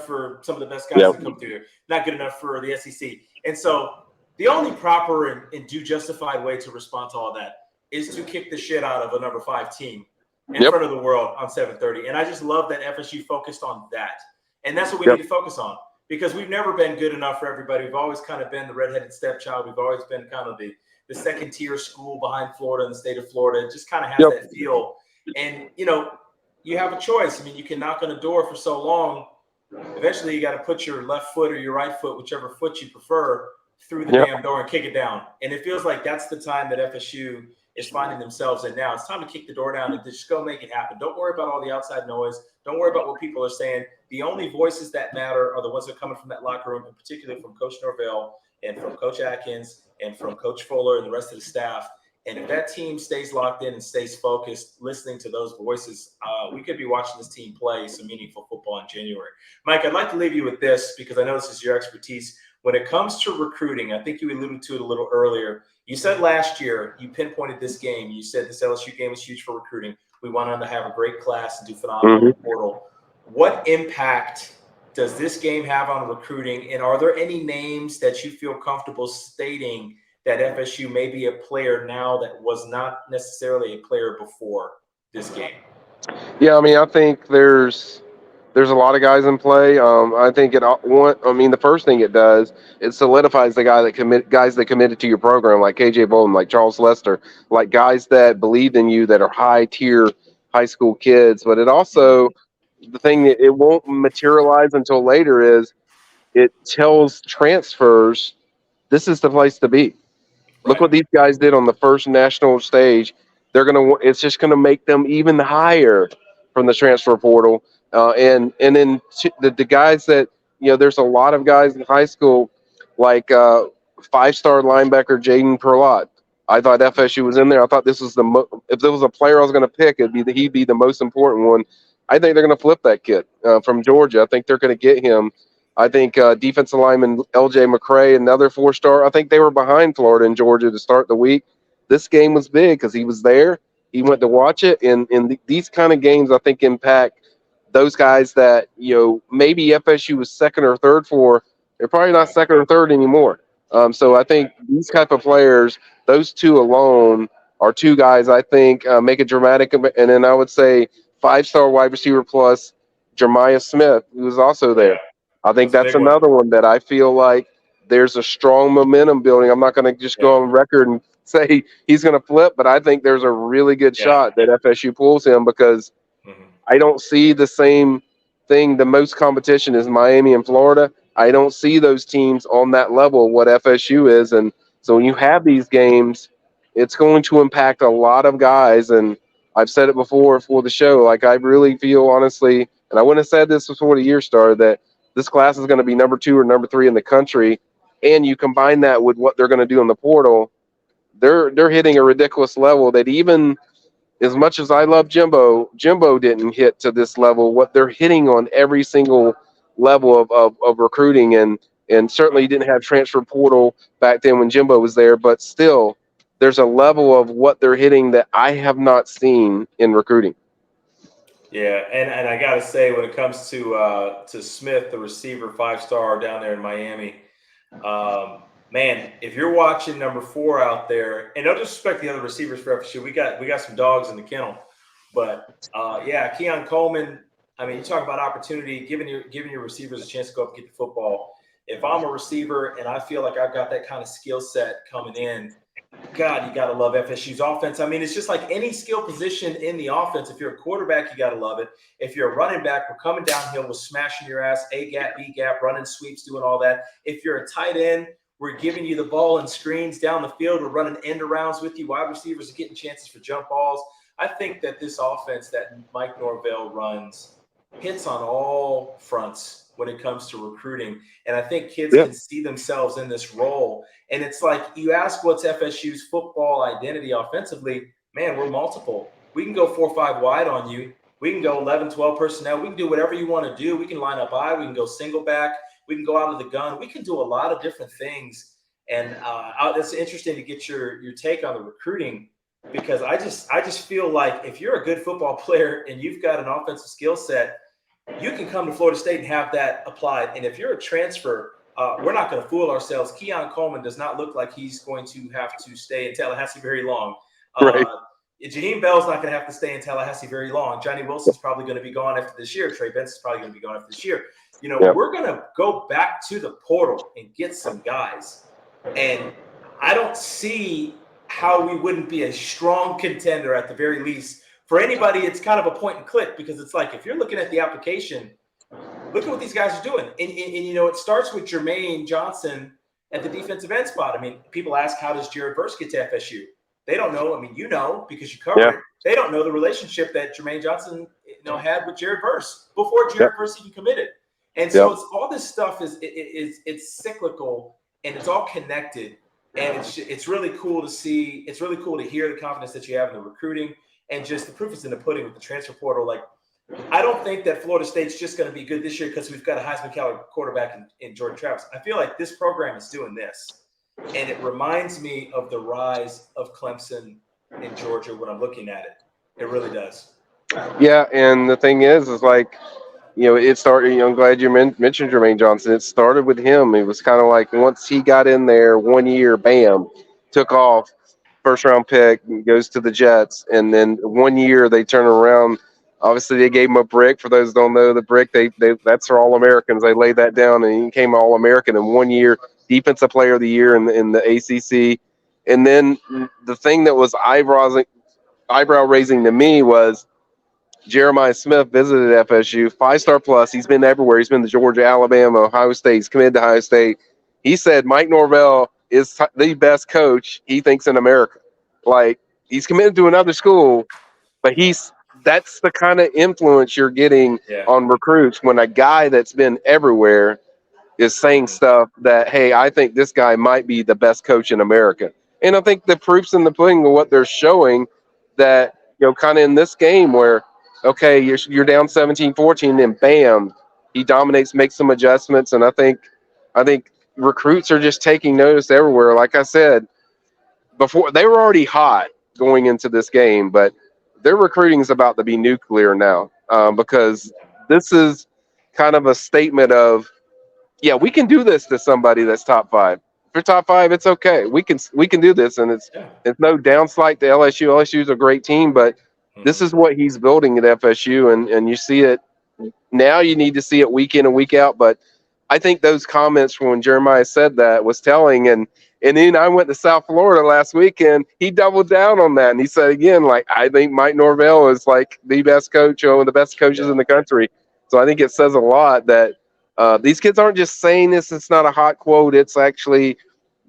for some of the best guys that come through here, not good enough for the SEC. And so the only proper and due justified way to respond to all that is to kick the shit out of a number 5 team in front of the world on 7:30. And I just love that FSU focused on that. And that's what we need to focus on, because we've never been good enough for everybody. We've always kind of been the redheaded stepchild. We've always been kind of the second tier school behind Florida in the state of Florida. It just kind of has that feel. And, you have a choice. I mean, you can knock on a door for so long. Eventually, you got to put your left foot or your right foot, whichever foot you prefer, through the damn door and kick it down. And it feels like that's the time that FSU is finding themselves in now. It's time to kick the door down and just go make it happen. Don't worry about all the outside noise. Don't worry about what people are saying. The only voices that matter are the ones that are coming from that locker room, and particularly from Coach Norvell and from Coach Atkins and from Coach Fuller and the rest of the staff. And if that team stays locked in and stays focused, listening to those voices, we could be watching this team play some meaningful football in January. Mike, I'd like to leave you with this because I know this is your expertise. When it comes to recruiting, I think you alluded to it a little earlier. You said last year, you pinpointed this game. You said this LSU game was huge for recruiting. We wanted to have a great class and do phenomenal in the portal. What impact does this game have on recruiting? And are there any names that you feel comfortable stating that FSU may be a player now that was not necessarily a player before this game? Yeah, I mean, I think there's a lot of guys in play. I think the first thing it does, it solidifies the guys that committed to your program, like KJ Bolden, like Charles Lester, like guys that believed in you, that are high tier high school kids. But it also, the thing that it won't materialize until later is it tells transfers this is the place to be. Look what these guys did on the first national stage. It's just gonna make them even higher from the transfer portal. And then the guys that, there's a lot of guys in high school like 5-star linebacker Jaden Perlott. I thought FSU was in there. I thought this was if there was a player I was going to pick, he'd be the most important one. I think they're going to flip that kid from Georgia. I think they're going to get him. I think defensive lineman L.J. McCray, another 4-star. I think they were behind Florida and Georgia to start the week. This game was big because he was there. He went to watch it, and these kind of games I think impact those guys that maybe FSU was second or third for. They're probably not second or third anymore. So I think these type of players, those two alone, are two guys I think make a dramatic. And then I would say 5-star wide receiver plus Jeremiah Smith, who was also there. I think that's another one that I feel like there's a strong momentum building. I'm not going to just go on record and say he's going to flip, but I think there's a really good shot that FSU pulls him because I don't see the same thing. The most competition is Miami and Florida. I don't see those teams on that level, what FSU is. And so when you have these games, it's going to impact a lot of guys. And I've said it before for the show, like I really feel honestly, and I wouldn't have said this before the year started, that this class is going to be number 2 or number 3 in the country. And you combine that with what they're going to do in the portal, they're hitting a ridiculous level that even as much as I love Jimbo didn't hit to this level. What they're hitting on every single level of recruiting, and certainly you didn't have transfer portal back then when Jimbo was there, but still there's a level of what they're hitting that I have not seen in recruiting. Yeah, and I gotta say, when it comes to Smith, the receiver 5-star down there in Miami, man, if you're watching number 4 out there, and no disrespect to the other receivers for FSU, we got some dogs in the kennel, but Keon Coleman. I mean, you talk about opportunity, giving your receivers a chance to go up and get the football. If I'm a receiver and I feel like I've got that kind of skill set coming in, God, you got to love FSU's offense. I mean, it's just like any skill position in the offense. If you're a quarterback, you got to love it. If you're a running back, we're coming downhill, we're smashing your ass, A gap, B gap, running sweeps, doing all that. If you're a tight end, we're giving you the ball and screens down the field. We're running end arounds with you. Wide receivers are getting chances for jump balls. I think that this offense that Mike Norvell runs hits on all fronts when it comes to recruiting. And I think kids can see themselves in this role. And it's like, you ask what's FSU's football identity offensively, man, we're multiple. We can go 4-5 wide on you. We can go 11, 12 personnel. We can do whatever you want to do. We can line up high. We can go single back. We can go out of the gun. We can do a lot of different things. And it's interesting to get your take on the recruiting, because I just feel like if you're a good football player and you've got an offensive skill set, you can come to Florida State and have that applied. And if you're a transfer, we're not going to fool ourselves. Keon Coleman does not look like he's going to have to stay in Tallahassee very long. Right. Jaheim Bell's not going to have to stay in Tallahassee very long. Johnny Wilson's probably going to be gone after this year. Trey Benson's probably going to be gone after this year. We're going to go back to the portal and get some guys. And I don't see how we wouldn't be a strong contender at the very least. For anybody, it's kind of a point and click, because it's like, if you're looking at the application, look at what these guys are doing. And it starts with Jermaine Johnson at the defensive end spot. I mean, people ask, how does Jared Verse get to FSU? They don't know. I mean, because you cover it. They don't know the relationship that Jermaine Johnson had with Jared Verse before Jared Verse even committed. And so it's all this stuff it's cyclical, and it's all connected. And it's really cool to see. It's really cool to hear the confidence that you have in the recruiting. And just the proof is in the pudding with the transfer portal. Like, I don't think that Florida State's just going to be good this year because we've got a Heisman caliber quarterback in Jordan Travis. I feel like this program is doing this. And it reminds me of the rise of Clemson in Georgia when I'm looking at it. It really does. Yeah, and the thing is like, it started, I'm glad you mentioned Jermaine Johnson. It started with him. It was kind of like once he got in there 1 year, bam, took off. First round pick, goes to the Jets, and then 1 year they turn around. Obviously, they gave him a brick. For those who don't know, the brick that's for All Americans. They laid that down, and he became All American in 1 year, Defensive Player of the Year in the ACC. And then the thing that was eyebrow raising to me was Jeremiah Smith visited FSU, 5-star plus. He's been everywhere. He's been to Georgia, Alabama, Ohio State. He's committed to Ohio State. He said Mike Norvell is the best coach he thinks in America. Like, he's committed to another school, but he's that's the kind of influence you're getting Yeah. on recruits when a guy that's been everywhere is saying Mhm. stuff that, hey, I think this guy might be the best coach in America. And I think the proof's in the pudding of what they're showing that, kind of in this game where, okay, you're down 17-14 and bam, he dominates, makes some adjustments. And I think recruits are just taking notice everywhere. Like I said, before they were already hot going into this game, but their recruiting is about to be nuclear now because this is kind of a statement of, yeah, we can do this to somebody that's top five. If you're top five, it's okay. We can do this, and Yeah. it's no downslight to LSU. LSU is a great team, but this Mhm. is what he's building at FSU, and you see it now. You need to see it week in and week out. But I think those comments from when Jeremiah said that was telling, and then I went to South Florida last weekend. He doubled down on that, and he said again, like, I think Mike Norvell is like the best coach, one of the best coaches Yeah. in the country. So I think it says a lot that these kids aren't just saying this. It's not a hot quote. It's actually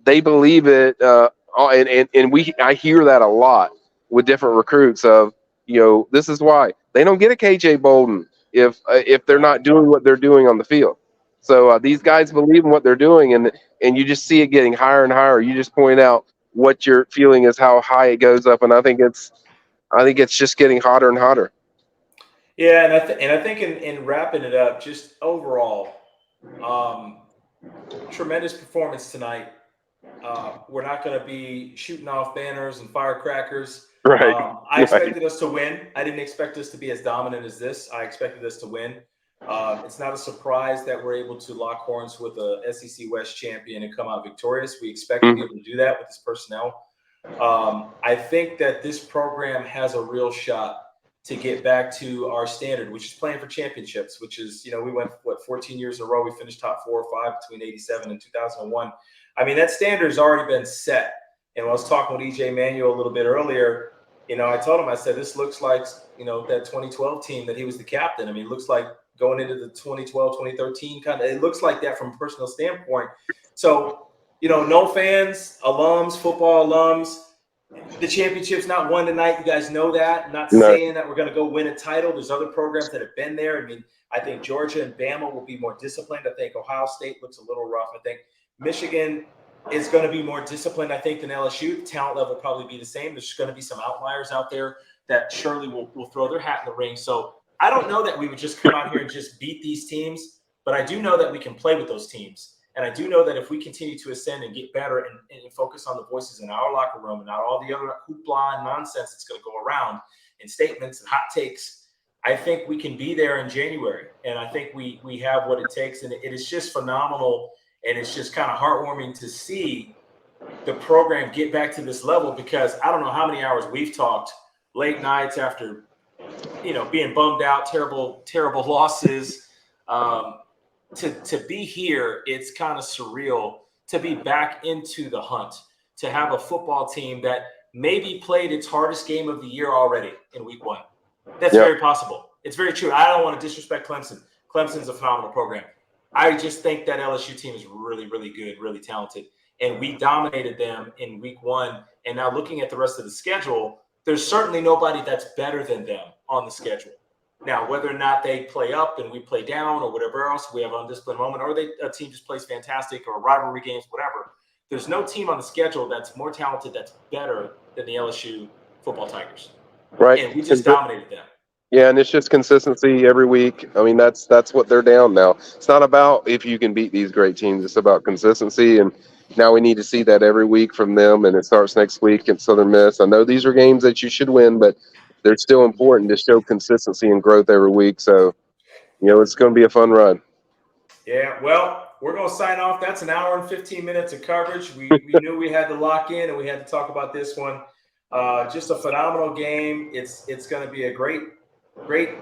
they believe it. And I hear that a lot with different recruits of, this is why they don't get a KJ Bolden if they're Right. not doing what they're doing on the field. So these guys believe in what they're doing, and you just see it getting higher and higher. You just point out what you're feeling is how high it goes up, and I think it's just getting hotter and hotter. Yeah, and I think in wrapping it up, just overall, um, tremendous performance tonight. We're not going to be shooting off banners and firecrackers. Right, I right. expected us to win. I didn't expect us to be as dominant as this. I expected us to win. It's not a surprise that we're able to lock horns with a SEC West champion and come out victorious. We expect to be Mhm. able to do that with this personnel. I think that this program has a real shot to get back to our standard, which is playing for championships, which is, we went, 14 years in a row. We finished top 4 or 5 between 87 and 2001. I mean, that standard has already been set. And when I was talking with EJ Manuel a little bit earlier, I told him, I said, this looks like, that 2012 team that he was the captain. I mean, it looks like going into the 2012, 2013 kind of, it looks like that from a personal standpoint. So, no fans, alums, football alums, the championship's not won tonight. You guys know that. I'm not No, saying that we're going to go win a title. There's other programs that have been there. I mean, I think Georgia and Bama will be more disciplined. I think Ohio State looks a little rough. I think Michigan is going to be more disciplined, I think, than LSU. The talent level will probably be the same. There's going to be some outliers out there that surely will throw their hat in the ring. So I don't know that we would just come out here and just beat these teams, but I do know that we can play with those teams. And I do know that if we continue to ascend and get better and focus on the voices in our locker room and not all the other hoopla and nonsense that's going to go around and statements and hot takes, I think we can be there in January. And I think we have what it takes. And it is just phenomenal. And it's just kind of heartwarming to see the program get back to this level, because I don't know how many hours we've talked late nights after, being bummed out, terrible losses. Um, to be here, it's kind of surreal to be back into the hunt, to have a football team that maybe played its hardest game of the year already in week 1. That's yeah, very possible. It's very true. I don't want to disrespect Clemson. Clemson's a phenomenal program. I just think that LSU team is really, really good, really talented. And we dominated them in week 1. And now looking at the rest of the schedule, there's certainly nobody that's better than them on the schedule. Now, whether or not they play up and we play down or whatever else, we have an undisciplined moment, or a team just plays fantastic, or rivalry games, whatever. There's no team on the schedule that's more talented, that's better than the LSU football Tigers. right. And we just dominated them. Yeah, and it's just consistency every week. I mean, that's what they're down now. It's not about if you can beat these great teams. It's about consistency, and now we need to see that every week from them. And it starts next week at Southern Miss. I know these are games that you should win, but they're still important to show consistency and growth every week. So, it's going to be a fun run. Yeah, well, we're going to sign off. That's an hour and 15 minutes of coverage. We knew we had to lock in and we had to talk about this one. Just a phenomenal game. It's going to be a great,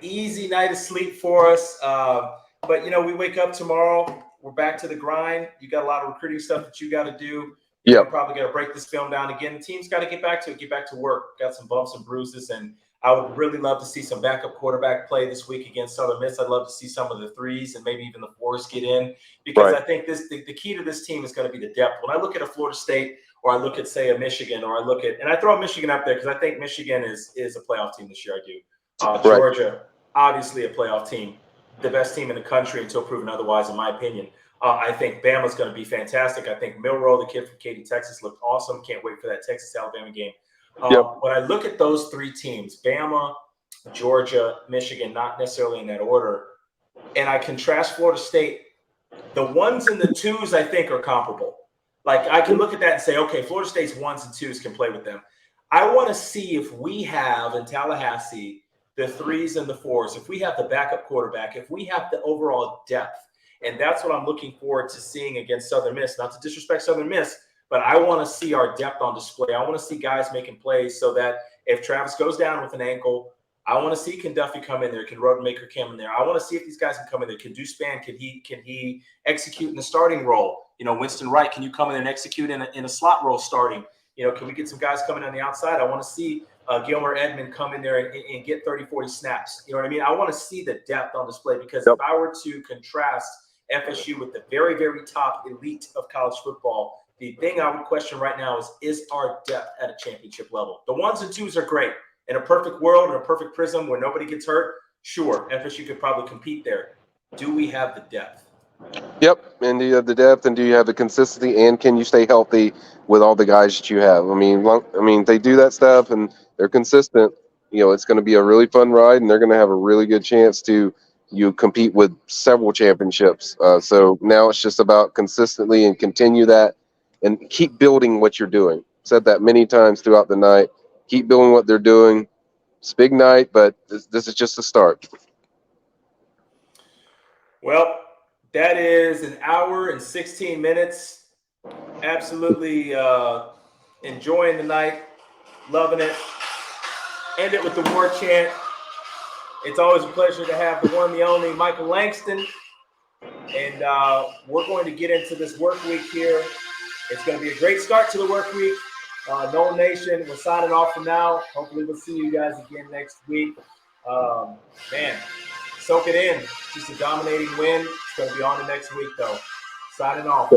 easy night of sleep for us. But, we wake up tomorrow. We're back to the grind. You got a lot of recruiting stuff that you got to do. You're Yep. going to probably got to break this film down again. The team's got to get back to it, get back to work. Got some bumps and bruises, and I would really love to see some backup quarterback play this week against Southern Miss. I'd love to see some of the threes and maybe even the fours get in, because Right. I think the key to this team is going to be the depth. When I look at a Florida State, or I look at, say, a Michigan, or I look at – and I throw Michigan up there because I think Michigan is a playoff team this year. I do. Right. Georgia, obviously a playoff team, the best team in the country until proven otherwise, in my opinion. I think Bama's going to be fantastic. I think Milroe, the kid from Katy, Texas, looked awesome. Can't wait for that Texas-Alabama game. Yep. When I look at those three teams, Bama, Georgia, Michigan, not necessarily in that order, and I contrast Florida State, the ones and the twos I think are comparable. Like I can look at that and say, okay, Florida State's ones and twos can play with them. I want to see if we have in Tallahassee the threes and the fours, if we have the backup quarterback, if we have the overall depth. And that's what I'm looking forward to seeing against Southern Miss. Not to disrespect Southern Miss, but I want to see our depth on display. I want to see guys making plays so that if Travis goes down with an ankle, I want to see can Duffy come in there, can Rodemaker come in there. I want to see if these guys can come in there. Can Duspan, can he execute in the starting role? You know, Winston Wright, can you come in and execute in a slot role starting? You know, can we get some guys coming on the outside? I want to see Gilmer Edmond come in there and get 30, 40 snaps. You know what I mean? I want to see the depth on display because if I were to contrast FSU with the very, very top elite of college football, the thing I would question right now is our depth at a championship level. The ones and twos are great. In a perfect world, in a perfect prism where nobody gets hurt, sure, FSU could probably compete there. Do we have the depth? Yep. And do you have the depth, and do you have the consistency, and can you stay healthy with all the guys that you have? I mean, they do that stuff and they're consistent. You know, it's going to be a really fun ride, and they're going to have a really good chance to compete with several championships. So now it's just about consistently and continue that, and keep building what you're doing. Said that many times throughout the night. Keep building what they're doing. It's a big night, but this is just the start. Well, that is an hour and 16 minutes. Absolutely enjoying the night, loving it. End it with the war chant. It's always a pleasure to have the one, the only Michael Langston. And we're going to get into this work week here. It's going to be a great start to the work week. Nole Nation, we're signing off for now. Hopefully we'll see you guys again next week. Man, soak it in. Just a dominating win. It's going to be on the next week, though. Signing off.